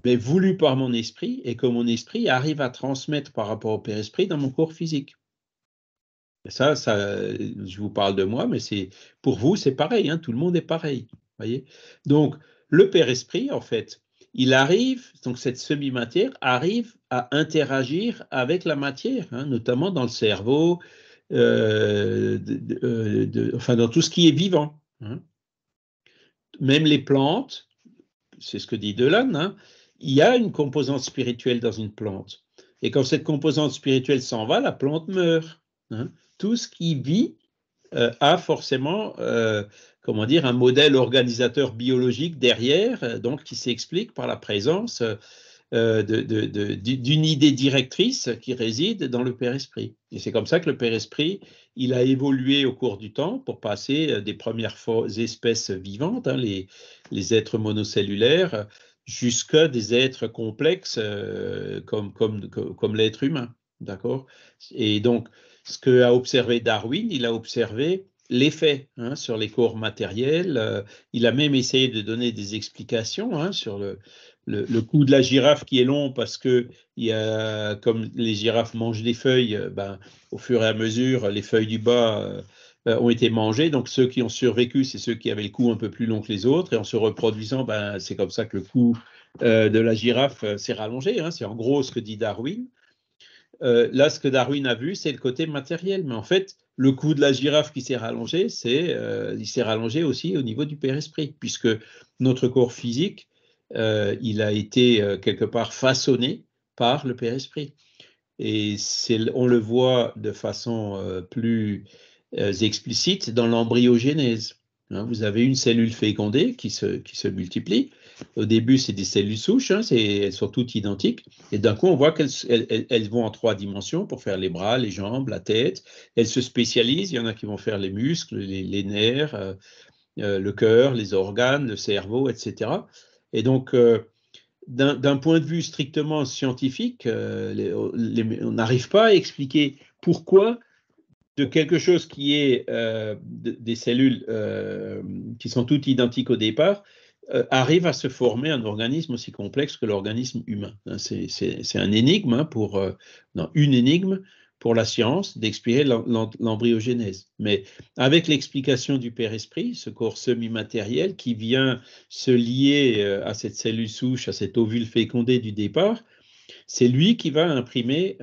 mais voulue par mon esprit et que mon esprit arrive à transmettre par rapport au père-esprit dans mon corps physique. Et ça, je vous parle de moi, mais pour vous, c'est pareil, hein, tout le monde est pareil. Voyez. Donc, le père-esprit, en fait, il arrive, donc cette semi-matière arrive à interagir avec la matière, hein, notamment dans le cerveau, enfin dans tout ce qui est vivant. Hein. Même les plantes, c'est ce que dit Delanne, hein, il y a une composante spirituelle dans une plante. Et quand cette composante spirituelle s'en va, la plante meurt. Hein. Tout ce qui vit a forcément, comment dire, un modèle organisateur biologique derrière, donc qui s'explique par la présence d'une idée directrice qui réside dans le père-esprit. Et c'est comme ça que le père-esprit, il a évolué au cours du temps pour passer des premières espèces vivantes, hein, les êtres monocellulaires, jusqu'à des êtres complexes comme l'être humain. D'accord? Et donc, ce qu'a observé Darwin, il a observé l'effet, hein, sur les corps matériels. Il a même essayé de donner des explications, hein, sur le cou de la girafe qui est long parce que comme les girafes mangent des feuilles, au fur et à mesure, les feuilles du bas ont été mangées. Donc ceux qui ont survécu, c'est ceux qui avaient le cou un peu plus long que les autres. Et en se reproduisant, c'est comme ça que le cou de la girafe s'est rallongé. Hein. C'est en gros ce que dit Darwin. là, ce que Darwin a vu, c'est le côté matériel. Mais en fait, le cou de la girafe qui s'est rallongé, il s'est rallongé aussi au niveau du père-esprit, puisque notre corps physique, il a été quelque part façonné par le père-esprit. Et on le voit de façon plus explicite dans l'embryogénèse. Hein, vous avez une cellule fécondée qui se multiplie. Au début, c'est des cellules souches, hein, elles sont toutes identiques. Et d'un coup, on voit qu'elles vont en 3 dimensions pour faire les bras, les jambes, la tête. Elles se spécialisent. Il y en a qui vont faire les muscles, les nerfs, le cœur, les organes, le cerveau, etc. Et donc, d'un point de vue strictement scientifique, on n'arrive pas à expliquer pourquoi de quelque chose qui est des cellules qui sont toutes identiques au départ, arrive à se former un organisme aussi complexe que l'organisme humain. C'est un énigme, hein, une énigme pour la science d'expliquer l'embryogénèse. Mais avec l'explication du père-esprit, ce corps semi-matériel qui vient se lier à cette cellule souche, à cet ovule fécondé du départ, c'est lui qui va imprimer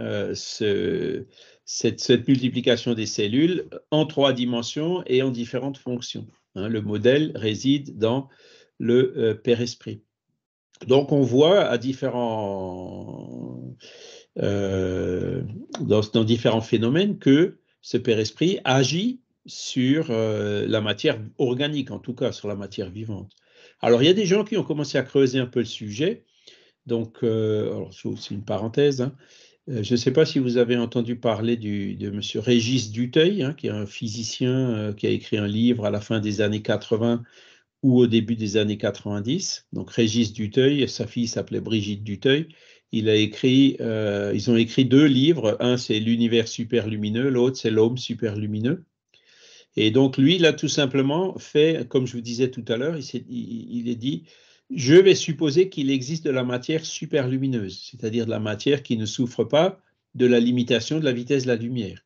cette multiplication des cellules en 3 dimensions et en différentes fonctions. Hein, le modèle réside dans le père-esprit. Donc on voit dans différents phénomènes que ce père-esprit agit sur la matière organique, en tout cas sur la matière vivante. Alors il y a des gens qui ont commencé à creuser un peu le sujet. Donc, c'est une parenthèse, hein. Je ne sais pas si vous avez entendu parler de M. Régis Duteuil, hein, qui est un physicien qui a écrit un livre à la fin des années 80 ou au début des années 90. Donc, Régis Duteuil, sa fille s'appelait Brigitte Duteuil. Ils ont écrit 2 livres. Un, c'est L'univers superlumineux, l'autre, c'est L'homme superlumineux. Et donc, lui, il a tout simplement fait, comme je vous disais tout à l'heure, il est dit, je vais supposer qu'il existe de la matière superlumineuse, c'est-à-dire de la matière qui ne souffre pas de la limitation de la vitesse de la lumière.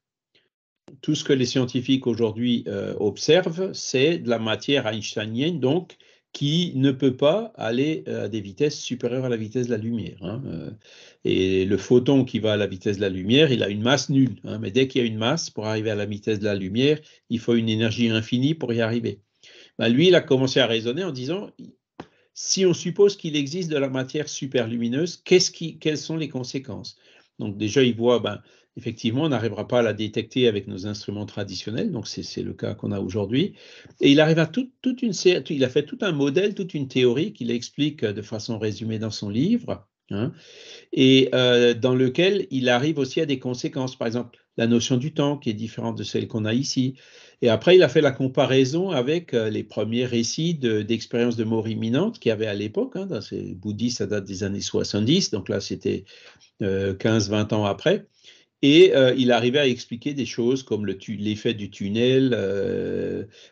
Tout ce que les scientifiques aujourd'hui observent, c'est de la matière einsteinienne, donc, qui ne peut pas aller à des vitesses supérieures à la vitesse de la lumière. Hein. Et le photon qui va à la vitesse de la lumière, il a une masse nulle. Hein, mais dès qu'il y a une masse, pour arriver à la vitesse de la lumière, il faut une énergie infinie pour y arriver. Ben, lui, il a commencé à raisonner en disant, si on suppose qu'il existe de la matière superlumineuse, quelles sont les conséquences? Donc déjà, il voit, effectivement, on n'arrivera pas à la détecter avec nos instruments traditionnels, donc c'est le cas qu'on a aujourd'hui. Et il arrive à il a fait tout un modèle, toute une théorie qu'il explique de façon résumée dans son livre, hein, et dans lequel il arrive aussi à des conséquences. Par exemple, la notion du temps qui est différente de celle qu'on a ici. Et après, il a fait la comparaison avec les premiers récits d'expériences de mort imminente qu'il y avait à l'époque. Hein, dans ces bouddhistes, ça date des années 70, donc là, c'était 15-20 ans après. Et il arrivait à expliquer des choses comme l'effet du tunnel,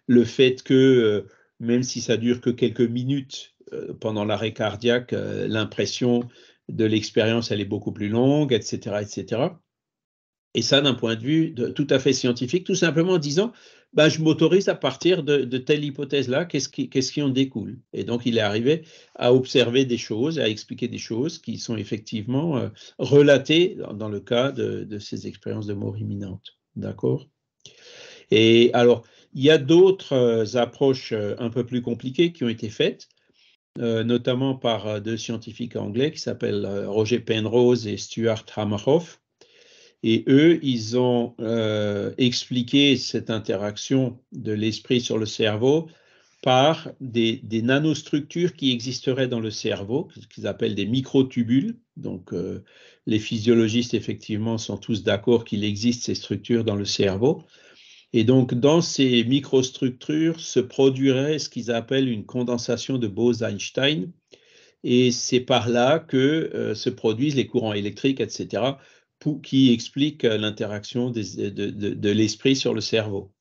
le fait que même si ça dure que quelques minutes pendant l'arrêt cardiaque, l'impression de l'expérience, elle est beaucoup plus longue, etc., etc. Et ça, d'un point de vue tout à fait scientifique, tout simplement en disant, je m'autorise à partir de telle hypothèse-là, qu'est-ce qui en découle? Et donc, il est arrivé à observer des choses, à expliquer des choses qui sont effectivement relatées dans le cas de ces expériences de mort imminente. D'accord? Et alors, il y a d'autres approches un peu plus compliquées qui ont été faites, notamment par 2 scientifiques anglais qui s'appellent Roger Penrose et Stuart Hameroff. Et eux, ils ont expliqué cette interaction de l'esprit sur le cerveau par des nanostructures qui existeraient dans le cerveau, qu'ils appellent des microtubules. Donc, les physiologistes, effectivement, sont tous d'accord qu'il existe ces structures dans le cerveau. Et donc, dans ces microstructures se produirait ce qu'ils appellent une condensation de Bose-Einstein. Et c'est par là que se produisent les courants électriques, etc., qui expliquent l'interaction de l'esprit sur le cerveau.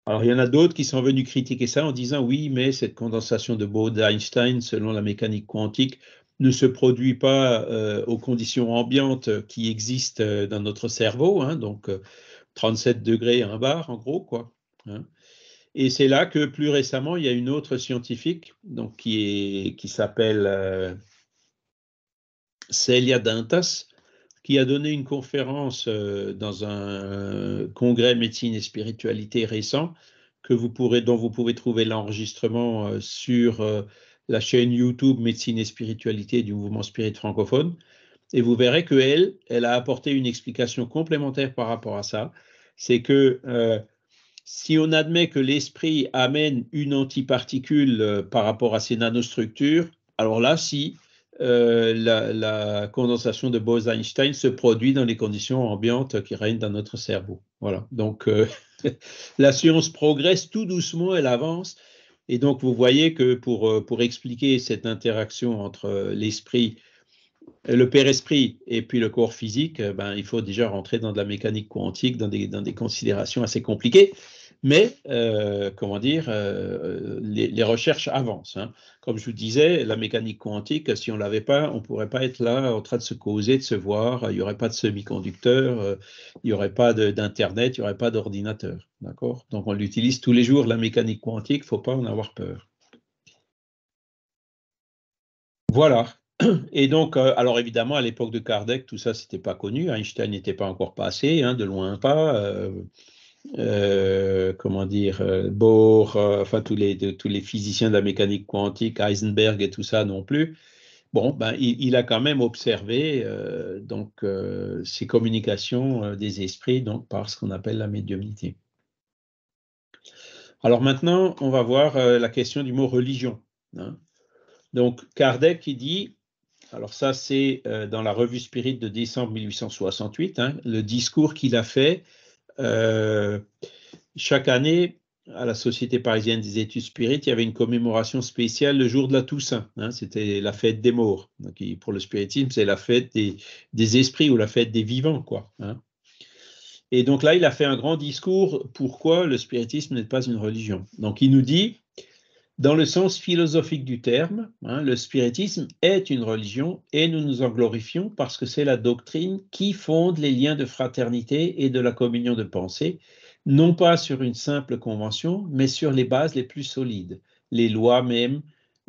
Alors, il y en a d'autres qui sont venus critiquer ça en disant oui, mais cette condensation de Bose-Einstein, selon la mécanique quantique, ne se produit pas aux conditions ambiantes qui existent dans notre cerveau, hein, donc 37 degrés 1 bar, en gros, quoi. Hein. Et c'est là que plus récemment, il y a une autre scientifique donc, qui s'appelle Celia Dantas, qui a donné une conférence dans un congrès médecine et spiritualité récent, dont vous pouvez trouver l'enregistrement sur la chaîne YouTube Médecine et spiritualité du mouvement spirit francophone. Et vous verrez qu'elle a apporté une explication complémentaire par rapport à ça. C'est que si on admet que l'esprit amène une antiparticule par rapport à ces nanostructures, alors là, si la condensation de Bose-Einstein se produit dans les conditions ambiantes qui règnent dans notre cerveau. Voilà. Donc, la science progresse tout doucement, elle avance. Et donc, vous voyez que pour expliquer cette interaction entre l'esprit, le père-esprit et puis le corps physique, ben, il faut déjà rentrer dans de la mécanique quantique, dans des considérations assez compliquées. Mais, comment dire, les recherches avancent. Hein. Comme je vous disais, la mécanique quantique, si on ne l'avait pas, on ne pourrait pas être là en train de se causer, de se voir. Il n'y aurait pas de semi-conducteurs, il n'y aurait pas d'Internet, il n'y aurait pas d'ordinateur. D'accord ? Donc, on l'utilise tous les jours, la mécanique quantique, il ne faut pas en avoir peur. Voilà. Et donc, alors évidemment, à l'époque de Kardec, tout ça, c'était pas connu. Einstein n'était pas encore passé, hein, de loin pas. Comment dire, Bohr, enfin tous les physiciens de la mécanique quantique, Heisenberg et tout ça non plus. Bon, ben, il a quand même observé donc ces communications des esprits donc par ce qu'on appelle la médiumnité. Alors maintenant, on va voir la question du mot religion. Hein. Donc Kardec il dit, alors ça c'est dans la revue Spirit de décembre 1868, hein, le discours qu'il a fait. Chaque année, à la Société parisienne des études spirites, il y avait une commémoration spéciale le jour de la Toussaint. Hein, c'était la fête des morts. Donc, pour le spiritisme, c'est la fête des esprits ou la fête des vivants, quoi. Hein. Et donc là, il a fait un grand discours pourquoi le spiritisme n'est pas une religion. Donc, il nous dit, dans le sens philosophique du terme, hein, le spiritisme est une religion et nous nous en glorifions parce que c'est la doctrine qui fonde les liens de fraternité et de la communion de pensée, non pas sur une simple convention, mais sur les bases les plus solides, les lois mêmes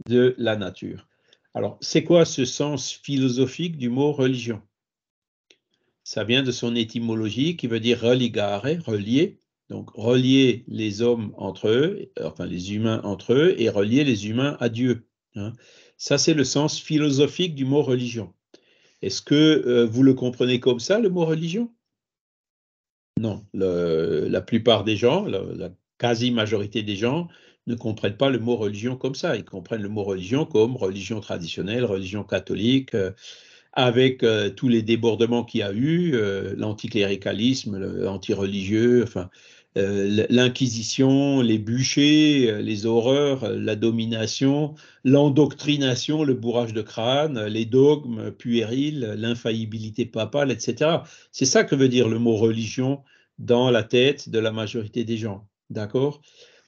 de la nature. Alors, c'est quoi ce sens philosophique du mot religion? Ça vient de son étymologie qui veut dire religare, relier. Donc, relier les hommes entre eux, enfin les humains entre eux, et relier les humains à Dieu. Hein. Ça, c'est le sens philosophique du mot religion. Est-ce que vous le comprenez comme ça, le mot religion? Non. La plupart des gens, la quasi-majorité des gens, ne comprennent pas le mot religion comme ça. Ils comprennent le mot religion comme religion traditionnelle, religion catholique, avec tous les débordements qu'il y a eu, l'anticléricalisme, l'antireligieux, enfin, l'inquisition, les bûchers, les horreurs, la domination, l'endoctrination, le bourrage de crâne, les dogmes puérils, l'infaillibilité papale, etc. C'est ça que veut dire le mot religion dans la tête de la majorité des gens. D'accord ?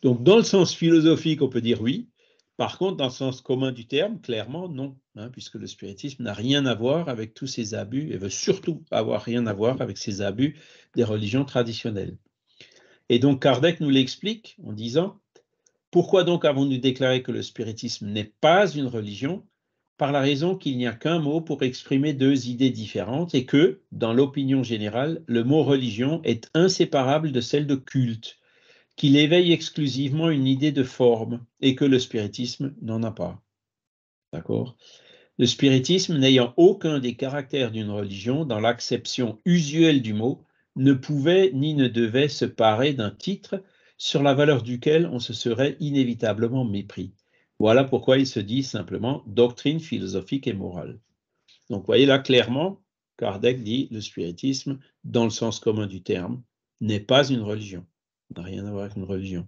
Donc, dans le sens philosophique, on peut dire oui. Par contre, dans le sens commun du terme, clairement, non, hein, puisque le spiritisme n'a rien à voir avec tous ces abus et veut surtout avoir rien à voir avec ces abus des religions traditionnelles. Et donc, Kardec nous l'explique en disant, pourquoi donc avons-nous déclaré que le spiritisme n'est pas une religion? Par la raison qu'il n'y a qu'un mot pour exprimer deux idées différentes et que, dans l'opinion générale, le mot religion est inséparable de celle de culte, qu'il éveille exclusivement une idée de forme et que le spiritisme n'en a pas. D'accord ? Le spiritisme, n'ayant aucun des caractères d'une religion dans l'acception usuelle du mot, ne pouvait ni ne devait se parer d'un titre sur la valeur duquel on se serait inévitablement mépris. Voilà pourquoi il se dit simplement doctrine philosophique et morale. Donc, vous voyez là clairement, Kardec dit le spiritisme, dans le sens commun du terme, n'est pas une religion. Ça n'a rien à voir avec une religion.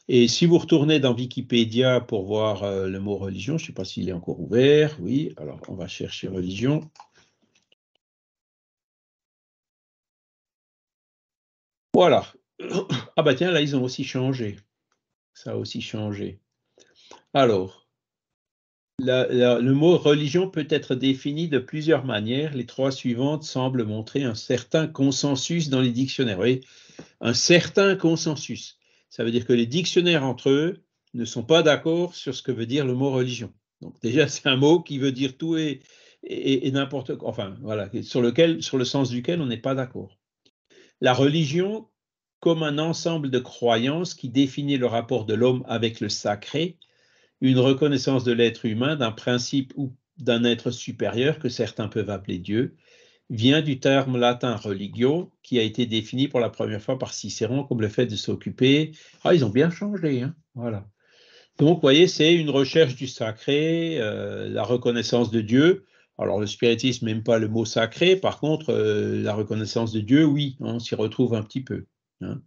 Et si vous retournez dans Wikipédia pour voir le mot religion, je ne sais pas s'il est encore ouvert, oui, alors on va chercher religion. Voilà. Ah bah tiens, là ils ont aussi changé. Ça a aussi changé. Alors, le mot religion peut être défini de plusieurs manières. Les trois suivantes semblent montrer un certain consensus dans les dictionnaires. Vous voyez, un certain consensus. Ça veut dire que les dictionnaires entre eux ne sont pas d'accord sur ce que veut dire le mot religion. Donc déjà, c'est un mot qui veut dire tout et et n'importe quoi, enfin, voilà, sur le sens duquel on n'est pas d'accord. La religion, comme un ensemble de croyances qui définit le rapport de l'homme avec le sacré, une reconnaissance de l'être humain, d'un principe ou d'un être supérieur que certains peuvent appeler Dieu, vient du terme latin religio, qui a été défini pour la première fois par Cicéron comme le fait de s'occuper. Ah, ils ont bien changé, hein, voilà. Donc, vous voyez, c'est une recherche du sacré, la reconnaissance de Dieu. Alors, le spiritisme n'aime pas le mot sacré, par contre, la reconnaissance de Dieu, oui, on s'y retrouve un petit peu, hein.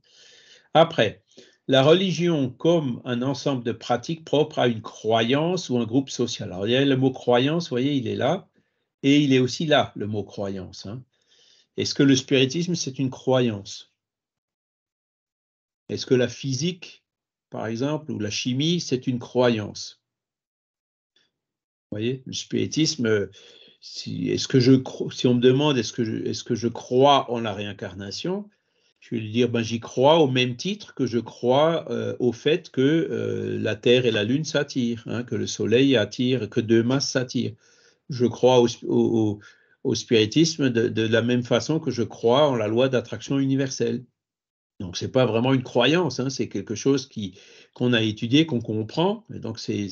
Après, la religion comme un ensemble de pratiques propres à une croyance ou un groupe social. Alors, il y a le mot croyance, vous voyez, il est là, et il est aussi là, le mot croyance, hein. Est-ce que le spiritisme, c'est une croyance? Est-ce que la physique, par exemple, ou la chimie, c'est une croyance? Vous voyez, le spiritisme, si on me demande est-ce que je crois en la réincarnation, je vais lui dire, ben, j'y crois au même titre que je crois au fait que la Terre et la Lune s'attirent, hein, que le Soleil attire, que deux masses s'attirent. Je crois au spiritisme de la même façon que je crois en la loi d'attraction universelle. Donc, ce n'est pas vraiment une croyance, hein, c'est quelque chose qu'on a étudié, qu'on comprend. Et donc, c'est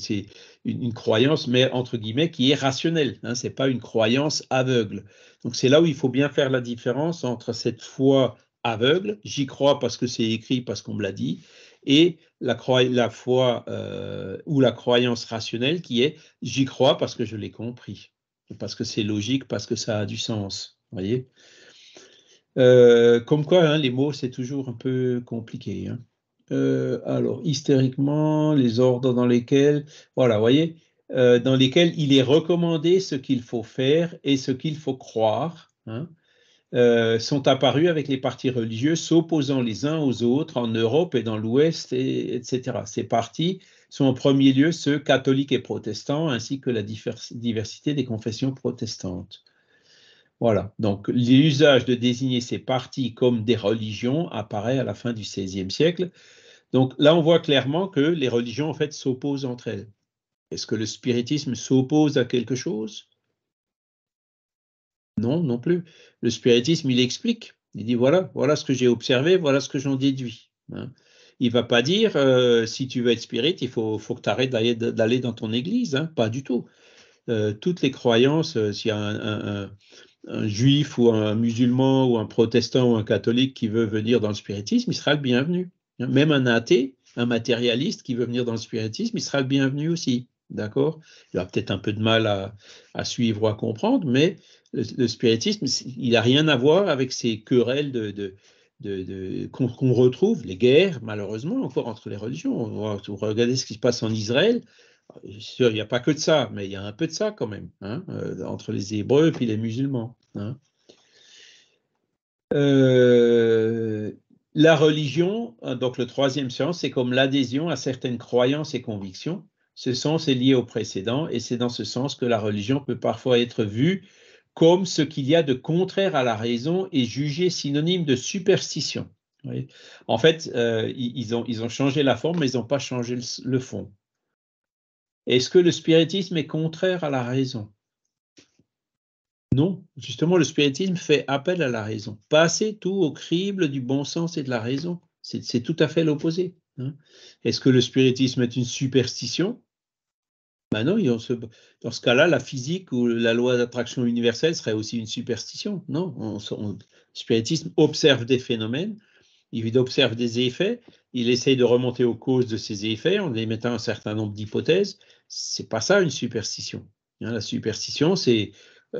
une croyance, mais entre guillemets, qui est rationnelle, hein, ce n'est pas une croyance aveugle. Donc, c'est là où il faut bien faire la différence entre cette foi aveugle, j'y crois parce que c'est écrit, parce qu'on me l'a dit, et la foi ou la croyance rationnelle qui est j'y crois parce que je l'ai compris, parce que c'est logique, parce que ça a du sens. Vous voyez? Comme quoi, hein, les mots, c'est toujours un peu compliqué, hein. Alors, hystériquement, les ordres dans lesquels, voilà, vous voyez, dans lesquels il est recommandé ce qu'il faut faire et ce qu'il faut croire, hein, sont apparus avec les partis religieux s'opposant les uns aux autres en Europe et dans l'Ouest, etc. Ces partis sont en premier lieu ceux catholiques et protestants, ainsi que la diversité des confessions protestantes. Voilà, donc l'usage de désigner ces partis comme des religions apparaît à la fin du XVIe siècle. Donc là, on voit clairement que les religions, en fait, s'opposent entre elles. Est-ce que le spiritisme s'oppose à quelque chose? Non, non plus. Le spiritisme, il explique. Il dit, voilà ce que j'ai observé, voilà ce que j'en déduis, hein. Il ne va pas dire, si tu veux être spirit, il faut que tu arrêtes d'aller dans ton église, hein. Pas du tout. Toutes les croyances, s'il y a un juif ou un musulman ou un protestant ou un catholique qui veut venir dans le spiritisme, il sera le bienvenu. Même un athée, un matérialiste qui veut venir dans le spiritisme, il sera le bienvenu aussi. D'accord? Il aura peut-être un peu de mal à suivre ou à comprendre, mais le spiritisme, il n'a rien à voir avec ces querelles qu'on retrouve, les guerres, malheureusement, encore entre les religions. Regardez ce qui se passe en Israël. Sûr, il n'y a pas que de ça, mais il y a un peu de ça quand même, hein, entre les Hébreux et puis les musulmans, hein. La religion, donc le troisième sens, c'est comme l'adhésion à certaines croyances et convictions. Ce sens est lié au précédent et c'est dans ce sens que la religion peut parfois être vue comme ce qu'il y a de contraire à la raison et jugée synonyme de superstition. Oui. En fait, ils ont changé la forme, mais ils n'ont pas changé le fond. Est-ce que le spiritisme est contraire à la raison? Non, justement, le spiritisme fait appel à la raison. Passer tout au crible du bon sens et de la raison, c'est tout à fait l'opposé, hein. Est-ce que le spiritisme est une superstition? Ben non, dans ce cas-là, la physique ou la loi d'attraction universelle serait aussi une superstition. Non, le spiritisme observe des phénomènes, il observe des effets, il essaye de remonter aux causes de ces effets en émettant un certain nombre d'hypothèses. C'est pas ça une superstition, hein. La superstition, c'est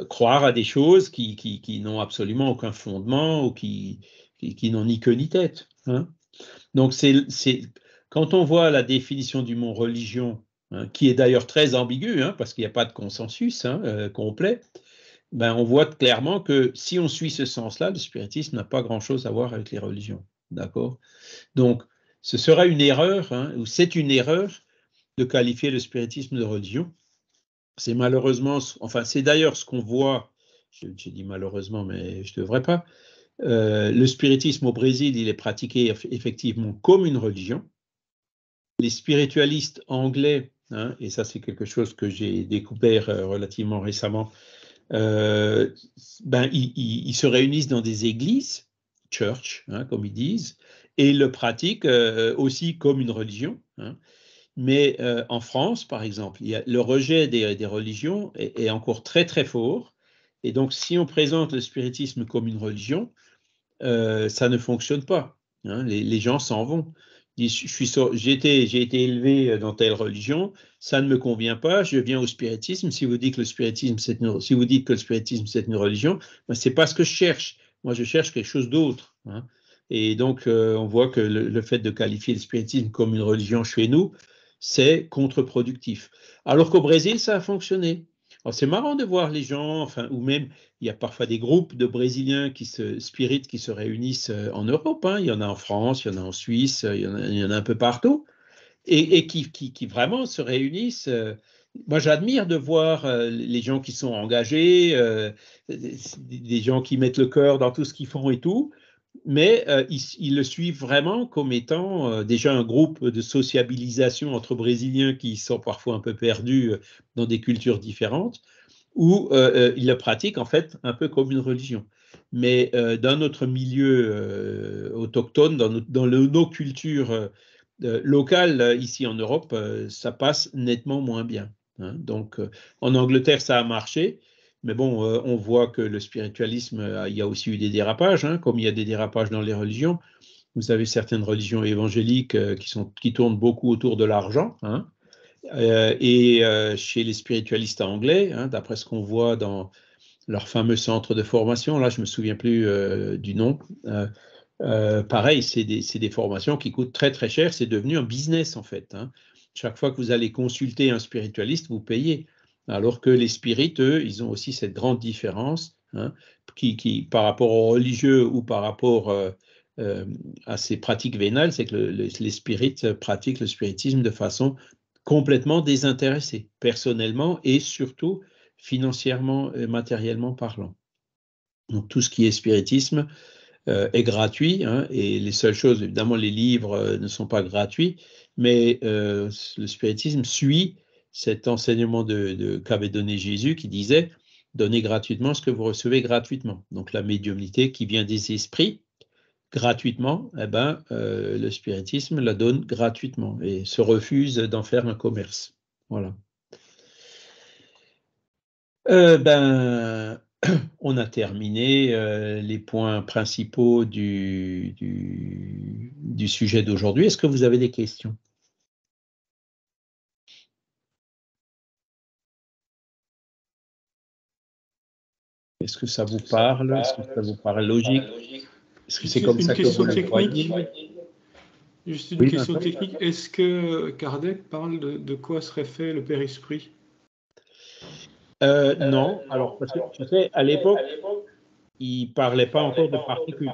croire à des choses qui n'ont absolument aucun fondement ou qui n'ont ni queue ni tête, hein. Donc, quand on voit la définition du mot religion, hein, qui est d'ailleurs très ambiguë, hein, parce qu'il n'y a pas de consensus, hein, complet, ben, on voit clairement que si on suit ce sens-là, le spiritisme n'a pas grand-chose à voir avec les religions. D'accord? Donc, ce sera une erreur, hein, ou c'est une erreur de qualifier le spiritisme de religion. C'est malheureusement, enfin, c'est d'ailleurs ce qu'on voit, j'ai dit malheureusement, mais je ne devrais pas. Le spiritisme au Brésil, il est pratiqué effectivement comme une religion. Les spiritualistes anglais, hein, et ça c'est quelque chose que j'ai découvert relativement récemment, ils se réunissent dans des églises, church, hein, comme ils disent, et ils le pratiquent aussi comme une religion. Hein. Mais en France, par exemple, le rejet des religions est encore très très fort. Et donc, si on présente le spiritisme comme une religion, ça ne fonctionne pas. Hein. Les gens s'en vont. J'ai été élevé dans telle religion, ça ne me convient pas, je viens au spiritisme. Si vous dites que le spiritisme c'est une religion, ben, c'est pas ce que je cherche. Moi, je cherche quelque chose d'autre. Hein. Et donc, on voit que le fait de qualifier le spiritisme comme une religion chez nous, c'est contre-productif. Alors qu'au Brésil, ça a fonctionné. Alors, c'est marrant de voir les gens, enfin, ou même il y a parfois des groupes de Brésiliens qui se réunissent en Europe. Hein. Il y en a en France, il y en a en Suisse, il y en a un peu partout, et qui vraiment se réunissent. Moi, j'admire de voir les gens qui sont engagés, des gens qui mettent le cœur dans tout ce qu'ils font et tout, mais ils le suivent vraiment comme étant déjà un groupe de sociabilisation entre Brésiliens qui sont parfois un peu perdus dans des cultures différentes, où ils le pratiquent en fait un peu comme une religion. Mais dans notre milieu autochtone, dans nos cultures locales, ici en Europe, ça passe nettement moins bien. Hein. Donc, en Angleterre, ça a marché, mais bon, on voit que le spiritualisme, il y a aussi eu des dérapages, hein, comme il y a des dérapages dans les religions. Vous avez certaines religions évangéliques qui tournent beaucoup autour de l'argent, hein. Chez les spiritualistes anglais, hein, d'après ce qu'on voit dans leur fameux centre de formation, là je ne me souviens plus du nom, pareil, c'est des formations qui coûtent très très cher, c'est devenu un business en fait. Hein. Chaque fois que vous allez consulter un spiritualiste, vous payez. Alors que les spirites, eux, ils ont aussi cette grande différence, hein, par rapport aux religieux ou par rapport à ces pratiques vénales, c'est que les spirites pratiquent le spiritisme de façon complètement désintéressé, personnellement et surtout financièrement et matériellement parlant. Donc tout ce qui est spiritisme est gratuit, hein, et les seules choses, évidemment, les livres ne sont pas gratuits, mais le spiritisme suit cet enseignement qu'avait donné Jésus qui disait « Donnez gratuitement ce que vous recevez gratuitement ». Donc la médiumnité qui vient des esprits, gratuitement, eh ben, le spiritisme la donne gratuitement et se refuse d'en faire un commerce. Voilà. On a terminé les points principaux du sujet d'aujourd'hui. Est-ce que vous avez des questions? Est-ce que ça vous parle? Est-ce que ça vous paraît logique? Est-ce que c'est comme ça que vous le voyez? Juste une question technique. Est-ce que Kardec parle de quoi serait fait le père-esprit? Non. Alors, parce que tu sais, à l'époque, il ne parlait pas encore de particules.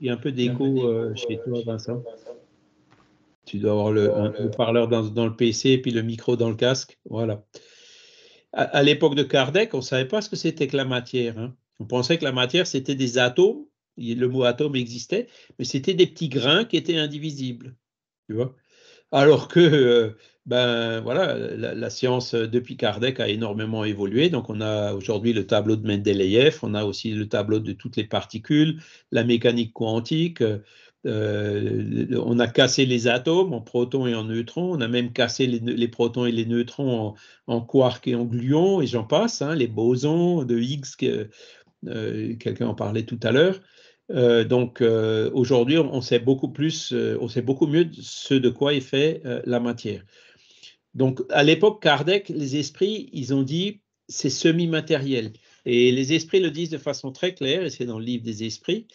Il y a un peu d'écho chez toi, Vincent. Tu dois avoir le parleur dans le PC et puis le micro dans le casque. Voilà. À l'époque de Kardec, on ne savait pas ce que c'était que la matière. Hein. On pensait que la matière, c'était des atomes. Le mot atome existait, mais c'était des petits grains qui étaient indivisibles. Tu vois? Alors que voilà, la science depuis Kardec a énormément évolué. Donc on a aujourd'hui le tableau de Mendeleïev, on a aussi le tableau de toutes les particules, la mécanique quantique. On a cassé les atomes en protons et en neutrons. On a même cassé les protons et les neutrons en quarks et en gluons, et j'en passe. Hein, les bosons de Higgs, quelqu'un en parlait tout à l'heure. Donc aujourd'hui, on sait beaucoup mieux ce de quoi est fait la matière. Donc à l'époque, Kardec, les esprits, ils ont dit c'est semi-matériel. Et les esprits le disent de façon très claire, et c'est dans le livre des esprits,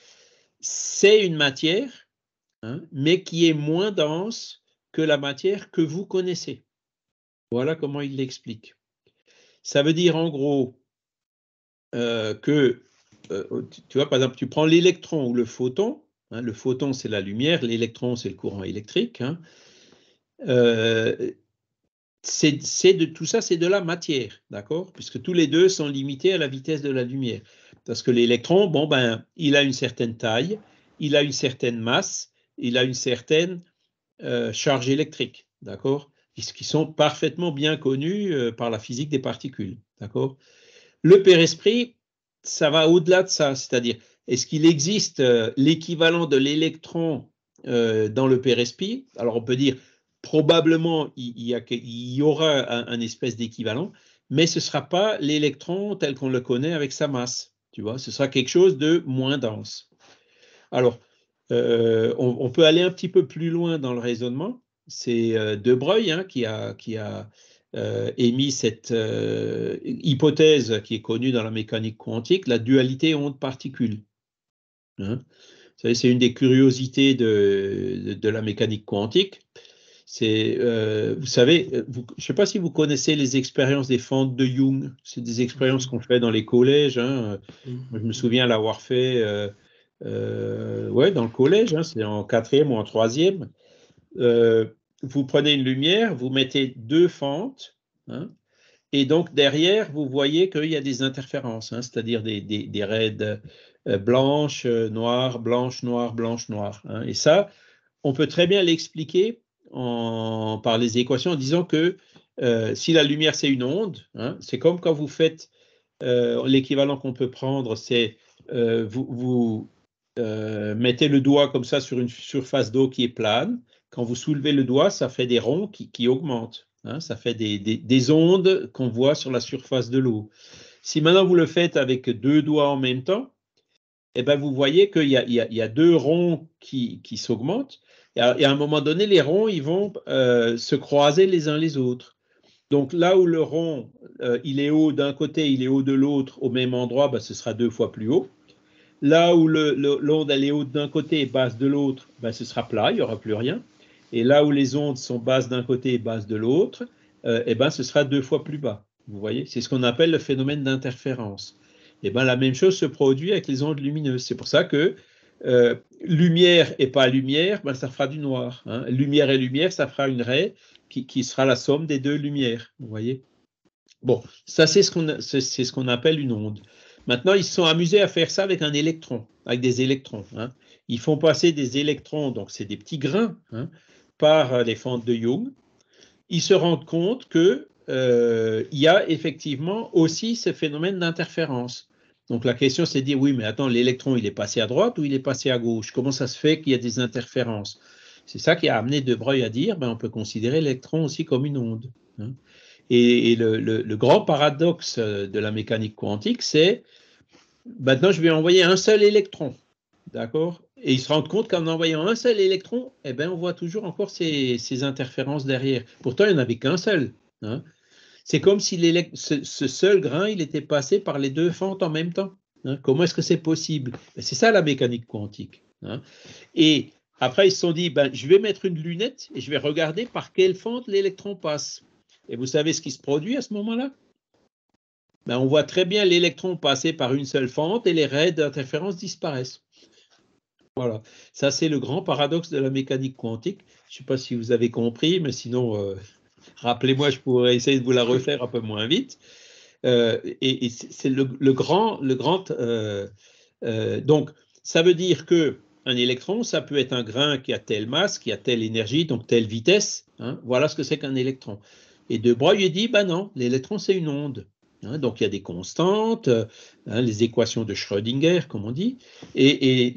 c'est une matière, hein, mais qui est moins dense que la matière que vous connaissez. Voilà comment il l'explique. Ça veut dire en gros que tu vois, par exemple, tu prends l'électron ou le photon. Hein, le photon, c'est la lumière. L'électron, c'est le courant électrique. Hein, tout ça, c'est de la matière, d'accord? Puisque tous les deux sont limités à la vitesse de la lumière. Parce que l'électron, bon, il a une certaine taille, il a une certaine masse, il a une certaine charge électrique, d'accord? Qui sont parfaitement bien connus par la physique des particules, d'accord? Le périsprit, ça va au-delà de ça, c'est-à-dire, est-ce qu'il existe l'équivalent de l'électron dans le périsprit? Alors, on peut dire, probablement, il y aura un espèce d'équivalent, mais ce ne sera pas l'électron tel qu'on le connaît avec sa masse, tu vois, ce sera quelque chose de moins dense. Alors, on peut aller un petit peu plus loin dans le raisonnement. C'est De Broglie qui a émis cette hypothèse qui est connue dans la mécanique quantique, la dualité onde-particule. Hein. C'est une des curiosités de la mécanique quantique. Vous savez, je ne sais pas si vous connaissez les expériences des fentes de Young. C'est des expériences qu'on fait dans les collèges. Hein. Moi, je me souviens l'avoir fait dans le collège. Hein, c'est en 4e ou en 3e. Vous prenez une lumière, vous mettez 2 fentes, hein, et donc derrière, vous voyez qu'il y a des interférences, hein, c'est-à-dire des raies blanches, noires, blanches, noires, blanches, noires. Hein, et ça, on peut très bien l'expliquer par les équations en disant que si la lumière c'est une onde, hein, c'est comme quand vous faites l'équivalent qu'on peut prendre, c'est vous mettez le doigt comme ça sur une surface d'eau qui est plane. Quand vous soulevez le doigt, ça fait des ronds qui augmentent. Hein, ça fait des ondes qu'on voit sur la surface de l'eau. Si maintenant vous le faites avec 2 doigts en même temps, eh ben vous voyez qu'il y a 2 ronds qui s'augmentent. Et à un moment donné, les ronds ils vont se croiser les uns les autres. Donc là où le rond il est haut d'un côté, il est haut de l'autre, au même endroit, ben, ce sera 2 fois plus haut. Là où l'onde elle est haute d'un côté et basse de l'autre, ben, ce sera plat, il n'y aura plus rien. Et là où les ondes sont basses d'un côté et basses de l'autre, eh ben, ce sera 2 fois plus bas. Vous voyez, c'est ce qu'on appelle le phénomène d'interférence. Et ben, la même chose se produit avec les ondes lumineuses. C'est pour ça que lumière et pas lumière, ben, ça fera du noir. Hein. Lumière et lumière, ça fera une raie qui sera la somme des 2 lumières. Vous voyez. Bon, ça c'est ce qu'on appelle une onde. Maintenant, ils se sont amusés à faire ça avec un électron, avec des électrons. Hein. Ils font passer des électrons, donc c'est des petits grains, hein, par les fentes de Young. Ils se rendent compte qu'il y a effectivement aussi ce phénomène d'interférence. Donc la question c'est de dire, oui, mais attends, l'électron, il est passé à droite ou il est passé à gauche? Comment ça se fait qu'il y a des interférences? C'est ça qui a amené De Broglie à dire, ben, on peut considérer l'électron aussi comme une onde. Hein. Et le grand paradoxe de la mécanique quantique, c'est maintenant je vais envoyer un seul électron, d'accord? Et ils se rendent compte qu'en envoyant un seul électron, eh ben, on voit toujours encore ces interférences derrière. Pourtant, il n'y en avait qu'un seul. Hein. C'est comme si ce seul grain, il était passé par les 2 fentes en même temps. Hein. Comment est-ce que c'est possible? Ben, c'est ça la mécanique quantique. Hein. Et après, ils se sont dit, ben, je vais mettre une lunette et je vais regarder par quelle fente l'électron passe. Et vous savez ce qui se produit à ce moment-là? Ben, on voit très bien l'électron passer par une seule fente et les raies d'interférence disparaissent. Voilà, ça c'est le grand paradoxe de la mécanique quantique. Je ne sais pas si vous avez compris, mais sinon, rappelez-moi, je pourrais essayer de vous la refaire un peu moins vite. Et c'est le grand. Donc, ça veut dire que un électron, ça peut être un grain qui a telle masse, qui a telle énergie, donc telle vitesse. Hein, voilà ce que c'est qu'un électron. Et De Broglie dit, ben non, l'électron c'est une onde. Hein, donc il y a des constantes, hein, les équations de Schrödinger, comme on dit. Et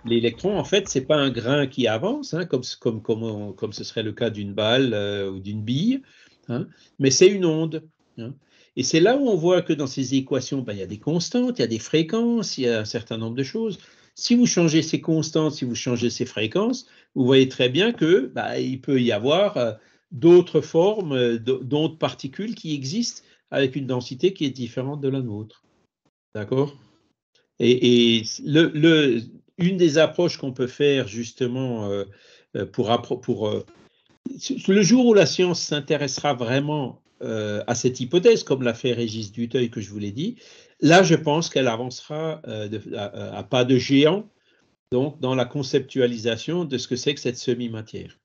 l'électron, en fait, c'est pas un grain qui avance, hein, comme ce serait le cas d'une balle ou d'une bille, hein, mais c'est une onde. Hein. Et c'est là où on voit que dans ces équations, ben, il y a des constantes, il y a des fréquences, il y a un certain nombre de choses. Si vous changez ces constantes, si vous changez ces fréquences, vous voyez très bien que il peut y avoir d'autres formes, d'autres particules qui existent avec une densité qui est différente de la nôtre. D'accord? Et une des approches qu'on peut faire justement le jour où la science s'intéressera vraiment à cette hypothèse, comme l'a fait Régis Duteuil que je vous l'ai dit, là je pense qu'elle avancera à pas de géant, donc dans la conceptualisation de ce que c'est que cette semi-matière.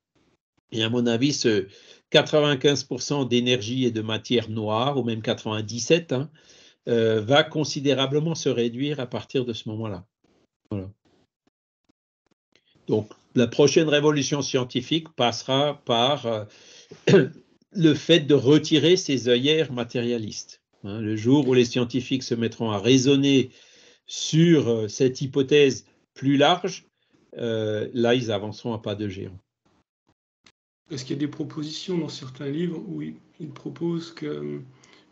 Et à mon avis, ce 95% d'énergie et de matière noire, ou même 97%, hein, va considérablement se réduire à partir de ce moment-là. Voilà. Donc, la prochaine révolution scientifique passera par le fait de retirer ces œillères matérialistes. hein. Le jour où les scientifiques se mettront à raisonner sur cette hypothèse plus large, là, ils avanceront à pas de géant. Est-ce qu'il y a des propositions dans certains livres où ils proposent que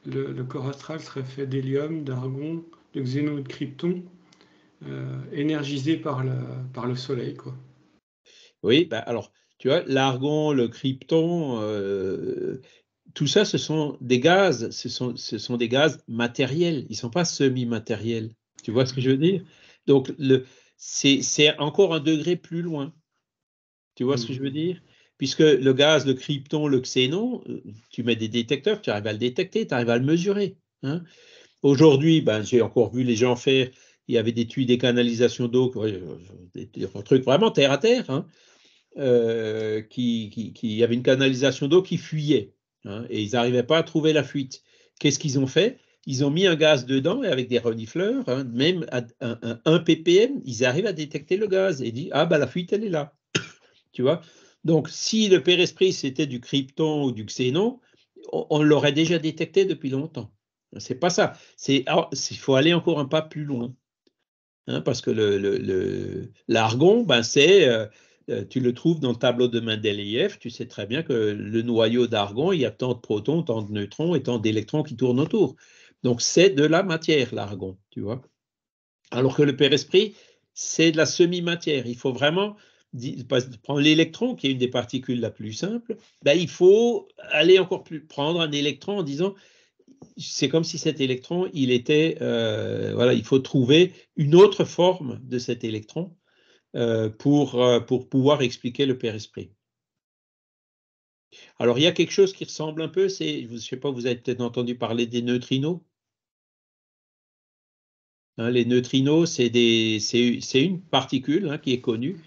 le corps astral serait fait d'hélium, d'argon, de xénon et de krypton, énergisé par le soleil, quoi. Oui, bah alors, tu vois, l'argon, le krypton, tout ça, ce sont des gaz, ce sont des gaz matériels, ils ne sont pas semi-matériels. Tu vois ce que je veux dire? Donc, c'est encore un degré plus loin. Tu vois ce que je veux dire? Puisque le gaz, le krypton, le xénon, tu mets des détecteurs, tu arrives à le détecter, tu arrives à le mesurer, hein. Aujourd'hui, ben, j'ai encore vu les gens faire, il y avait des tuyaux, des canalisations d'eau, un truc vraiment terre à terre, hein, il y avait une canalisation d'eau qui fuyait, hein, et ils n'arrivaient pas à trouver la fuite. Qu'est-ce qu'ils ont fait? Ils ont mis un gaz dedans et avec des renifleurs, hein, même à 1 ppm, ils arrivent à détecter le gaz et disent ah ben la fuite elle est là. Tu vois? Donc si le Père Esprit c'était du krypton ou du xénon, on l'aurait déjà détecté depuis longtemps. C'est pas ça. Il faut aller encore un pas plus loin, hein, parce que l'argon, ben tu le trouves dans le tableau de Mendeleïev. Tu sais très bien que le noyau d'argon, il y a tant de protons, tant de neutrons et tant d'électrons qui tournent autour. Donc c'est de la matière, l'argon, tu vois. Alors que le Père Esprit, c'est de la semi-matière. Il faut vraiment prendre l'électron, qui est une des particules la plus simple, ben, il faut aller encore plus, prendre un électron en disant c'est comme si cet électron, il était, voilà, il faut trouver une autre forme de cet électron pour pouvoir expliquer le Père Esprit. Alors, il y a quelque chose qui ressemble un peu, je ne sais pas, vous avez peut-être entendu parler des neutrinos. Hein, les neutrinos, c'est une particule, hein, qui est connue.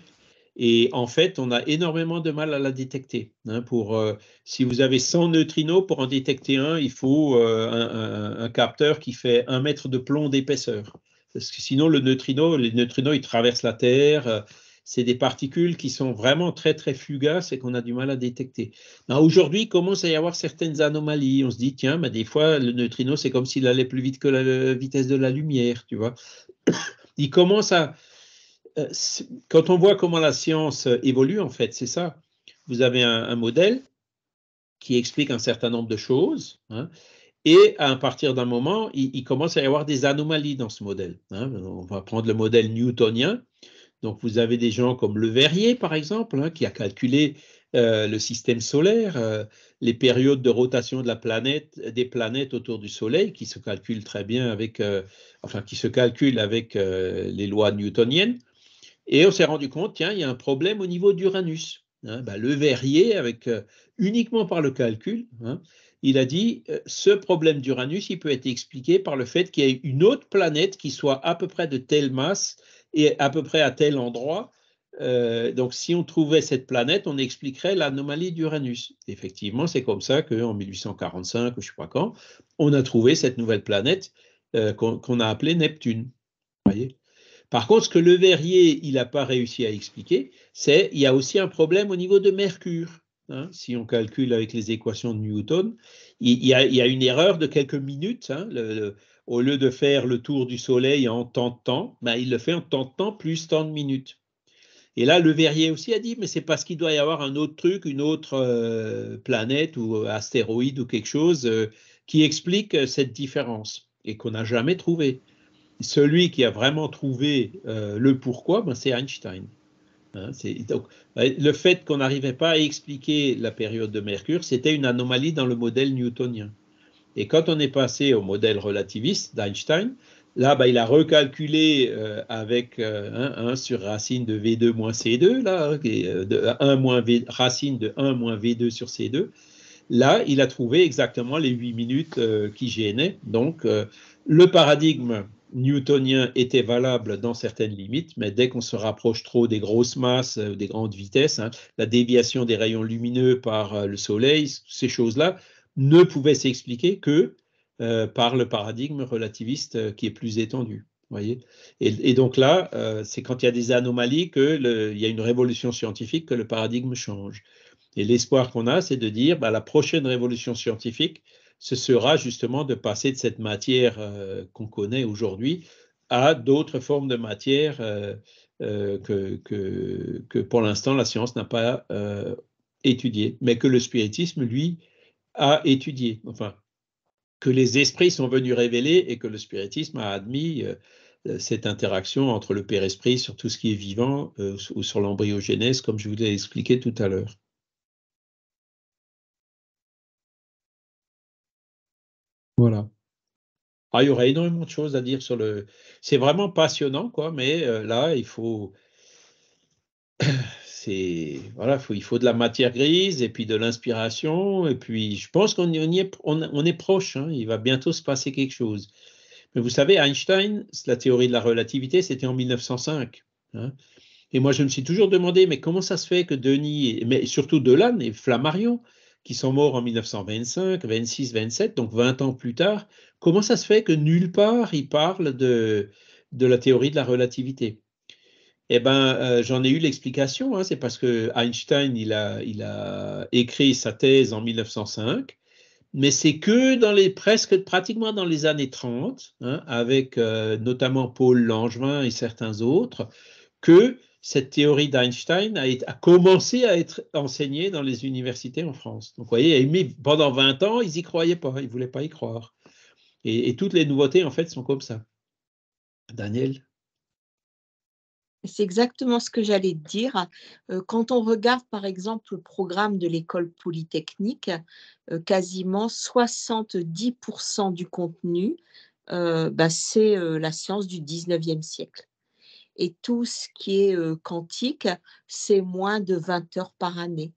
Et en fait, on a énormément de mal à la détecter, hein. Si vous avez 100 neutrinos, pour en détecter un, il faut un capteur qui fait 1 mètre de plomb d'épaisseur. Parce que sinon, les neutrinos, ils traversent la Terre. C'est des particules qui sont vraiment très, très fugaces et qu'on a du mal à détecter. Aujourd'hui, il commence à y avoir certaines anomalies. On se dit, tiens, mais des fois, le neutrino, c'est comme s'il allait plus vite que la vitesse de la lumière, tu vois. Il commence à... Quand on voit comment la science évolue, en fait, c'est ça. Vous avez un modèle qui explique un certain nombre de choses, hein, et à partir d'un moment, il commence à y avoir des anomalies dans ce modèle, hein. On va prendre le modèle newtonien. Donc, vous avez des gens comme Le Verrier, par exemple, hein, qui a calculé le système solaire, les périodes de rotation de des planètes autour du Soleil, qui se calculent très bien avec, qui se calculent avec les lois newtoniennes. Et on s'est rendu compte, tiens, il y a un problème au niveau d'Uranus, hein. Le Verrier, uniquement par le calcul, hein, il a dit ce problème d'Uranus, il peut être expliqué par le fait qu'il y ait une autre planète qui soit à peu près de telle masse et à peu près à tel endroit. Donc, si on trouvait cette planète, on expliquerait l'anomalie d'Uranus. Effectivement, c'est comme ça qu'en 1845, je ne sais pas quand, on a trouvé cette nouvelle planète qu'on a appelée Neptune. Vous voyez ? Par contre, ce que Le Verrier, il n'a pas réussi à expliquer, c'est qu'il y a aussi un problème au niveau de Mercure, hein. Si on calcule avec les équations de Newton, il y a une erreur de quelques minutes, hein. Au lieu de faire le tour du Soleil en tant de temps, ben, il le fait en tant de temps plus tant de minutes. Et là, Le Verrier aussi a dit, mais c'est parce qu'il doit y avoir un autre truc, une autre planète ou astéroïde ou quelque chose qui explique cette différence et qu'on n'a jamais trouvé. Celui qui a vraiment trouvé le pourquoi, ben, c'est Einstein. Hein, donc, le fait qu'on n'arrivait pas à expliquer la période de Mercure, c'était une anomalie dans le modèle newtonien. Et quand on est passé au modèle relativiste d'Einstein, là, ben, il a recalculé avec 1 sur racine de V2 moins C2, là, racine de 1 moins V2 sur C2. Là, il a trouvé exactement les 8 minutes qui gênaient. Donc, le paradigme newtonien était valable dans certaines limites, mais dès qu'on se rapproche trop des grosses masses, des grandes vitesses, hein, la déviation des rayons lumineux par le Soleil, ces choses-là ne pouvaient s'expliquer que par le paradigme relativiste qui est plus étendu. Voyez, et donc là, c'est quand il y a des anomalies qu'il y a une révolution scientifique que le paradigme change. Et l'espoir qu'on a, c'est de dire, bah, la prochaine révolution scientifique, ce sera justement de passer de cette matière qu'on connaît aujourd'hui à d'autres formes de matière que pour l'instant la science n'a pas étudiées, mais que le spiritisme, lui, a étudié. Enfin, que les esprits sont venus révéler et que le spiritisme a admis cette interaction entre le Père-Esprit sur tout ce qui est vivant ou sur l'embryogénèse, comme je vous l'ai expliqué tout à l'heure. Voilà. Ah, il y aurait énormément de choses à dire sur le... C'est vraiment passionnant, quoi, mais là, il faut... Voilà, il faut de la matière grise et puis de l'inspiration. Et puis, je pense qu'on est proche. Hein, il va bientôt se passer quelque chose. Mais vous savez, Einstein, la théorie de la relativité, c'était en 1905. Hein, et moi, je me suis toujours demandé, mais comment ça se fait que Denis, mais surtout Delanne et Flammarion, qui sont morts en 1925, 26, 27, donc 20 ans plus tard, comment ça se fait que nulle part ils parlent de la théorie de la relativité? Eh bien, j'en ai eu l'explication, hein, c'est parce que Einstein, il a écrit sa thèse en 1905, mais c'est que pratiquement dans les années 30, hein, avec notamment Paul Langevin et certains autres, que cette théorie d'Einstein a commencé à être enseignée dans les universités en France. Donc, vous voyez, pendant 20 ans, ils n'y croyaient pas, ils ne voulaient pas y croire. Et toutes les nouveautés, en fait, sont comme ça. Daniel? C'est exactement ce que j'allais dire. Quand on regarde, par exemple, le programme de l'école polytechnique, quasiment 70% du contenu, c'est la science du 19e siècle. Et tout ce qui est quantique, c'est moins de 20 heures par année.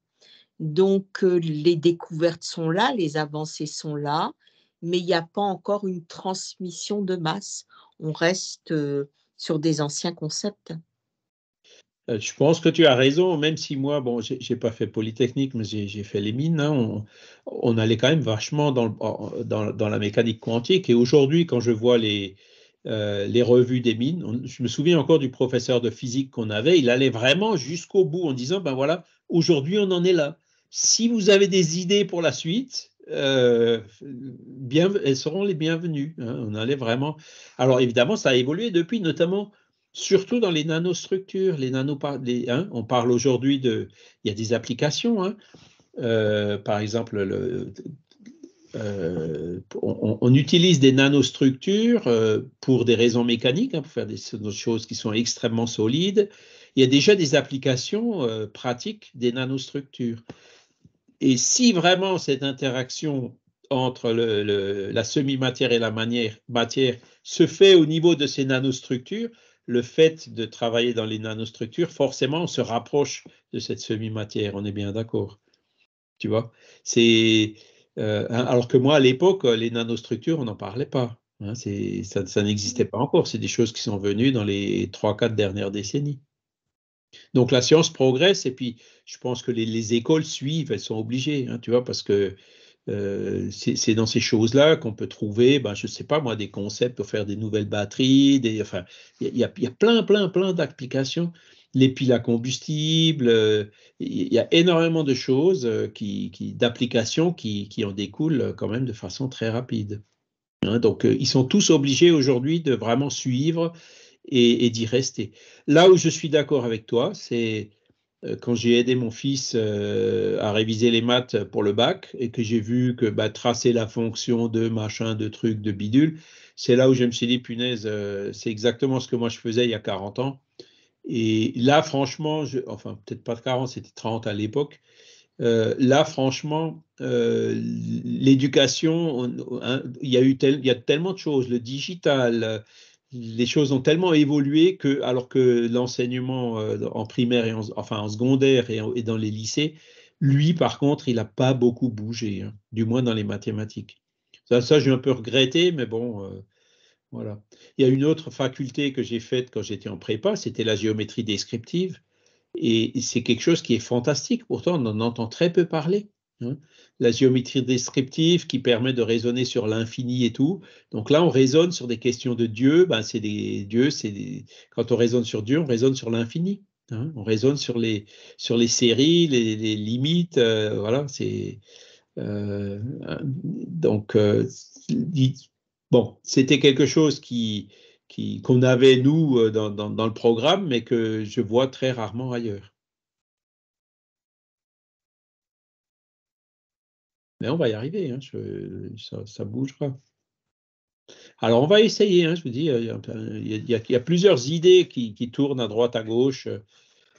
Donc, les découvertes sont là, les avancées sont là, mais il n'y a pas encore une transmission de masse. On reste sur des anciens concepts. Je pense que tu as raison, même si moi, bon, j'ai pas fait Polytechnique, mais j'ai fait les mines. Hein, on allait quand même vachement dans la mécanique quantique. Et aujourd'hui, quand je vois les revues des mines, je me souviens encore du professeur de physique qu'on avait, il allait vraiment jusqu'au bout en disant, ben voilà, aujourd'hui, on en est là. Si vous avez des idées pour la suite, elles seront les bienvenues. Hein, on allait vraiment. Alors évidemment, ça a évolué depuis, notamment. Surtout dans les nanostructures, on parle aujourd'hui il y a des applications, hein, par exemple, on utilise des nanostructures pour des raisons mécaniques, hein, pour faire des choses qui sont extrêmement solides. Il y a déjà des applications pratiques des nanostructures. Et si vraiment cette interaction entre la semi-matière et la matière se fait au niveau de ces nanostructures, le fait de travailler dans les nanostructures, forcément, on se rapproche de cette semi-matière, on est bien d'accord. Tu vois, alors que moi, à l'époque, les nanostructures, on n'en parlait pas. Hein, ça n'existait pas encore. C'est des choses qui sont venues dans les 3-4 dernières décennies. Donc la science progresse et puis je pense que les écoles suivent, elles sont obligées, hein, tu vois, parce que c'est dans ces choses-là qu'on peut trouver, je ne sais pas moi, des concepts pour faire des nouvelles batteries, enfin, il y a plein d'applications. Les piles à combustible, il y a énormément de choses, d'applications qui en découlent quand même de façon très rapide. Hein, donc ils sont tous obligés aujourd'hui de vraiment suivre et d'y rester. Là où je suis d'accord avec toi, c'est quand j'ai aidé mon fils à réviser les maths pour le bac et que j'ai vu que tracer la fonction de machin, de truc, de bidule, c'est là où je me suis dit, punaise, c'est exactement ce que moi je faisais il y a 40 ans. Et là, franchement, enfin peut-être pas 40, c'était 30 à l'époque. Là, franchement, l'éducation, il y a tellement de choses, le digital, les choses ont tellement évolué que, alors que l'enseignement en primaire et en secondaire et dans les lycées, lui, par contre, il n'a pas beaucoup bougé, hein, du moins dans les mathématiques. Ça j'ai un peu regretté, mais bon, voilà. Il y a une autre faculté que j'ai faite quand j'étais en prépa, c'était la géométrie descriptive. Et c'est quelque chose qui est fantastique, pourtant on en entend très peu parler. Hein. La géométrie descriptive qui permet de raisonner sur l'infini et tout. Donc là, on raisonne sur des questions de Dieu. Quand on raisonne sur Dieu, on raisonne sur l'infini. Hein. On raisonne sur les séries, les limites. Voilà, Donc, bon, c'était quelque chose qu'on avait, nous, dans le programme, mais que je vois très rarement ailleurs. Mais on va y arriver, hein, ça bougera. Alors, on va essayer, hein, je vous dis, il y a plusieurs idées qui tournent à droite, à gauche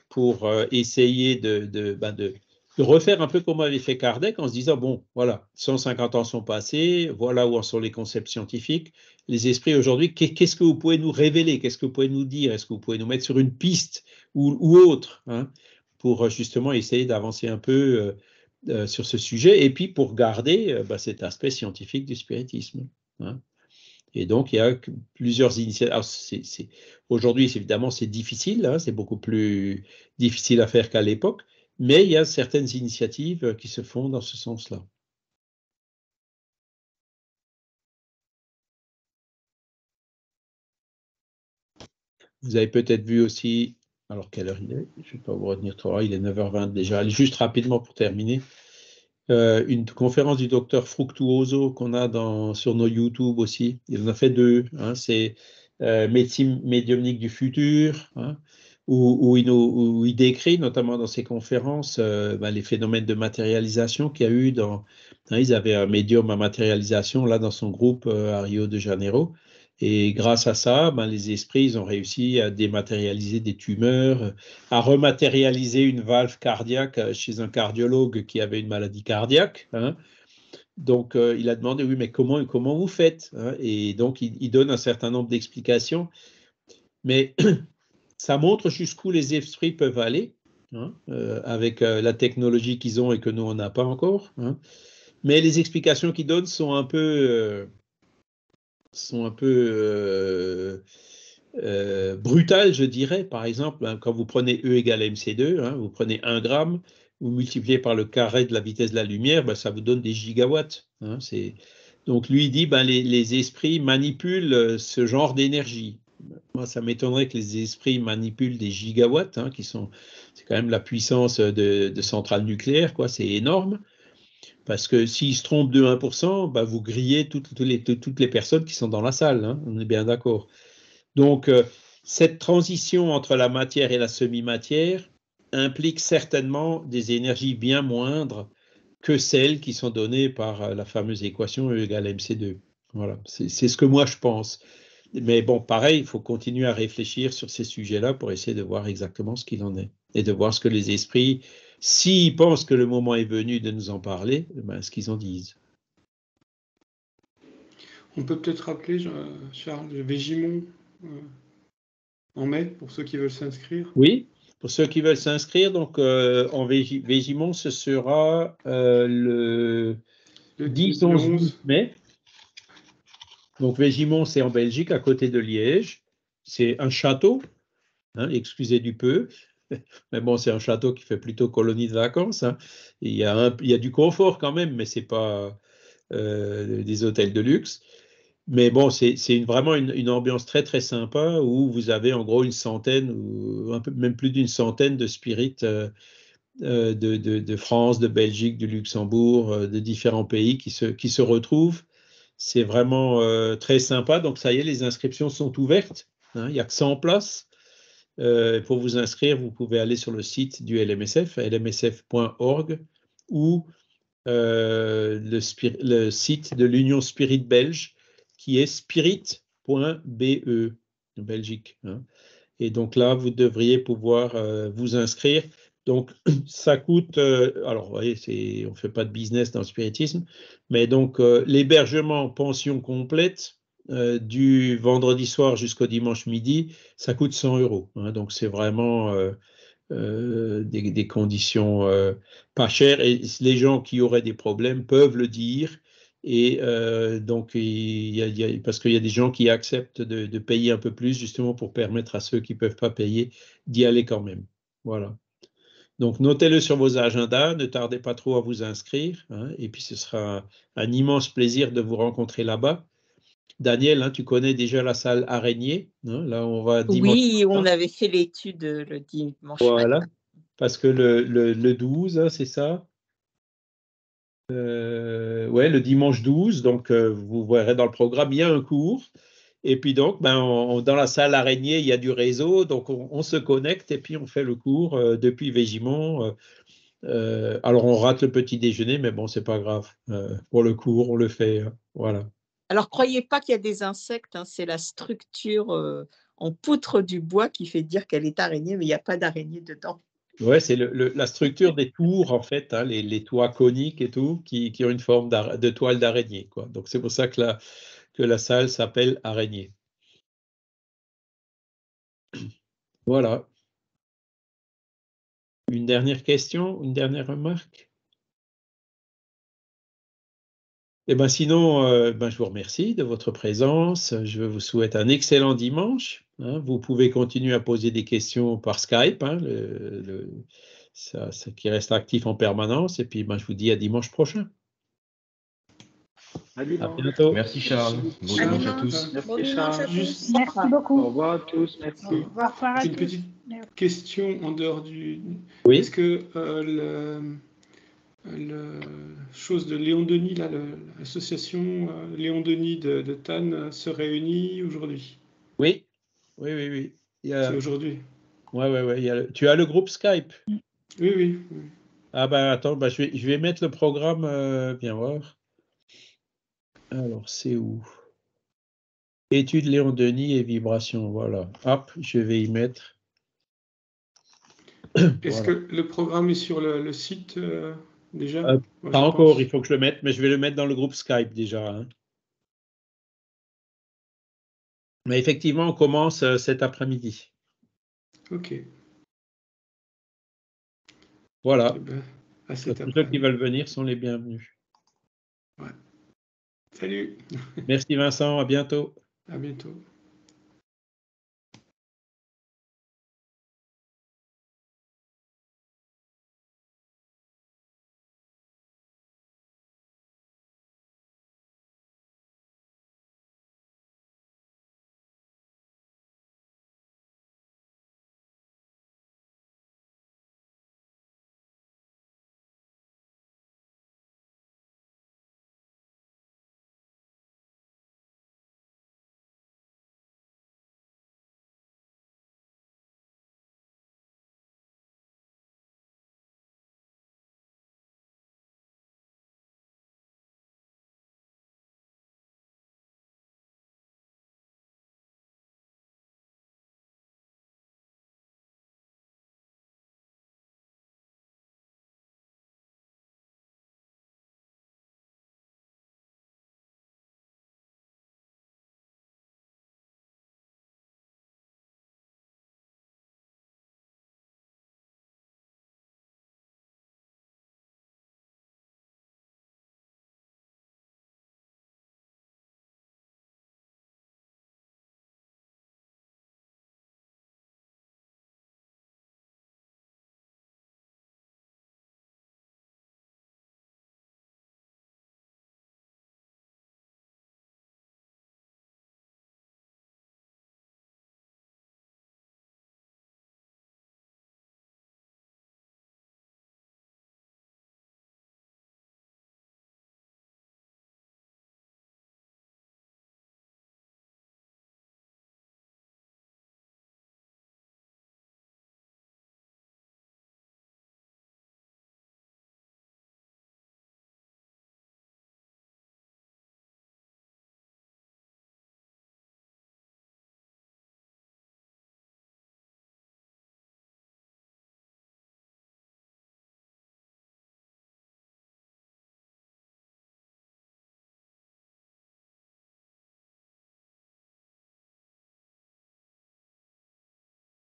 pour essayer de refaire un peu comme avait fait Kardec en se disant, bon, voilà, 150 ans sont passés, voilà où en sont les concepts scientifiques, les esprits aujourd'hui, qu'est-ce que vous pouvez nous révéler, qu'est-ce que vous pouvez nous dire, est-ce que vous pouvez nous mettre sur une piste ou autre, hein, pour justement essayer d'avancer un peu sur ce sujet, et puis pour garder cet aspect scientifique du spiritisme, hein. Et donc, il y a plusieurs initiatives. Aujourd'hui, évidemment, c'est difficile, hein, c'est beaucoup plus difficile à faire qu'à l'époque, mais il y a certaines initiatives qui se font dans ce sens-là. Vous avez peut-être vu aussi, alors quelle heure il est? Je ne vais pas vous retenir trop, il est 9h20 déjà. Allez, juste rapidement pour terminer. Une conférence du docteur Fructuoso qu'on a sur nos YouTube aussi. Il en a fait 2. Hein, c'est médecine médiumnique du futur, hein, où il décrit notamment dans ses conférences les phénomènes de matérialisation qu'il y a eu ils avaient un médium à matérialisation là dans son groupe à Rio de Janeiro. Et grâce à ça, les esprits ils ont réussi à dématérialiser des tumeurs, à rematérialiser une valve cardiaque chez un cardiologue qui avait une maladie cardiaque, hein. Donc, il a demandé, oui, mais comment vous faites, hein? Et donc, il donne un certain nombre d'explications, mais ça montre jusqu'où les esprits peuvent aller, hein, avec la technologie qu'ils ont et que nous, on n'a pas encore, hein. Mais les explications qu'il donne sont un peu brutales, je dirais. Par exemple, hein, quand vous prenez E égale MC2, hein, vous prenez 1 gramme, vous multipliez par le carré de la vitesse de la lumière, ça vous donne des gigawatts, hein. Donc lui, il dit, les esprits manipulent ce genre d'énergie. Moi, ça m'étonnerait que les esprits manipulent des gigawatts, hein, c'est quand même la puissance de centrales nucléaires, quoi, c'est énorme. Parce que s'ils se trompent de 1%, vous grillez toutes les personnes qui sont dans la salle, hein, on est bien d'accord. Donc, cette transition entre la matière et la semi-matière implique certainement des énergies bien moindres que celles qui sont données par la fameuse équation E égale MC2. Voilà, c'est ce que moi je pense. Mais bon, pareil, il faut continuer à réfléchir sur ces sujets-là pour essayer de voir exactement ce qu'il en est et de voir ce que les esprits, s'ils pensent que le moment est venu de nous en parler, ce qu'ils en disent. On peut peut-être rappeler, Charles, Végimon en mai, pour ceux qui veulent s'inscrire. Oui, pour ceux qui veulent s'inscrire, donc en Végimon, ce sera le 10-11 mai. Donc Végimon, c'est en Belgique, à côté de Liège. C'est un château, hein, excusez du peu, mais bon, c'est un château qui fait plutôt colonie de vacances, hein. Il y a du confort quand même, mais c'est pas des hôtels de luxe. Mais bon, c'est vraiment une ambiance très très sympa où vous avez en gros une centaine ou un peu même plus d'une centaine de spirites de France, de Belgique, du Luxembourg, de différents pays qui se retrouvent. C'est vraiment très sympa. Donc ça y est, les inscriptions sont ouvertes, hein, il n'y a que 100 places. Pour vous inscrire, vous pouvez aller sur le site du LMSF, lmsf.org, ou le site de l'Union Spirit belge, qui est spirit.be, Belgique, hein. Et donc là, vous devriez pouvoir vous inscrire. Donc, ça coûte, alors, vous voyez, on ne fait pas de business dans le spiritisme, mais donc, l'hébergement pension complète du vendredi soir jusqu'au dimanche midi, ça coûte 100 €, hein. Donc, c'est vraiment des conditions pas chères. Et les gens qui auraient des problèmes peuvent le dire. Et donc, parce qu'il y a des gens qui acceptent de payer un peu plus, justement pour permettre à ceux qui ne peuvent pas payer d'y aller quand même. Voilà. Donc, notez-le sur vos agendas, ne tardez pas trop à vous inscrire, hein, et puis ce sera un immense plaisir de vous rencontrer là-bas. Daniel, hein, tu connais déjà la salle Araignée, hein, là on va dimanche. Oui, on avait fait l'étude le dimanche voilà, matin. parce que le 12, hein, c'est ça? Ouais, le dimanche 12, donc vous verrez dans le programme, il y a un cours. Et puis donc, dans la salle araignée, il y a du réseau, donc on se connecte et puis on fait le cours depuis Végimont. Alors on rate le petit déjeuner, mais bon, c'est pas grave. Pour le cours, on le fait. Voilà. Alors, croyez pas qu'il y a des insectes, hein, c'est la structure en poutre du bois qui fait dire qu'elle est araignée, mais il n'y a pas d'araignée dedans. Ouais, c'est la structure des tours, en fait, hein, les toits coniques et tout, qui ont une forme de toile d'araignée, quoi. Donc c'est pour ça que la salle s'appelle araignée. Voilà. Une dernière question, une dernière remarque? Eh bien, sinon, je vous remercie de votre présence. Je vous souhaite un excellent dimanche, hein. Vous pouvez continuer à poser des questions par Skype, hein, ça qui reste actif en permanence. Et puis, je vous dis à dimanche prochain. À À dimanche. bientôt. Merci Charles. Bon Charles, dimanche à tous. Merci Bon dimanche à Charles. tous. Juste- Au beaucoup. revoir à tous. Merci. Au revoir à J'ai une tous. petite question en dehors du. Oui. Est-ce que le chose de Léon Denis, là, l'association Léon Denis de Tannes se réunit aujourd'hui? Oui. Oui. C'est aujourd'hui. Ouais. Tu as le groupe Skype? Oui. Ah attends, je vais mettre le programme, viens voir. Alors, c'est où? Étude Léon Denis et vibration, voilà. Hop, je vais y mettre. Est-ce Voilà. que le programme est sur le site déjà? Moi, Pas je encore, pense. il faut que je le mette, mais je vais le mettre dans le groupe Skype déjà, hein. Mais effectivement, on commence cet après-midi. Ok. Voilà. Eh ben, à Tous cet ceux qui après-midi. veulent venir sont les bienvenus. Ouais. Salut. Merci Vincent, à bientôt. À bientôt.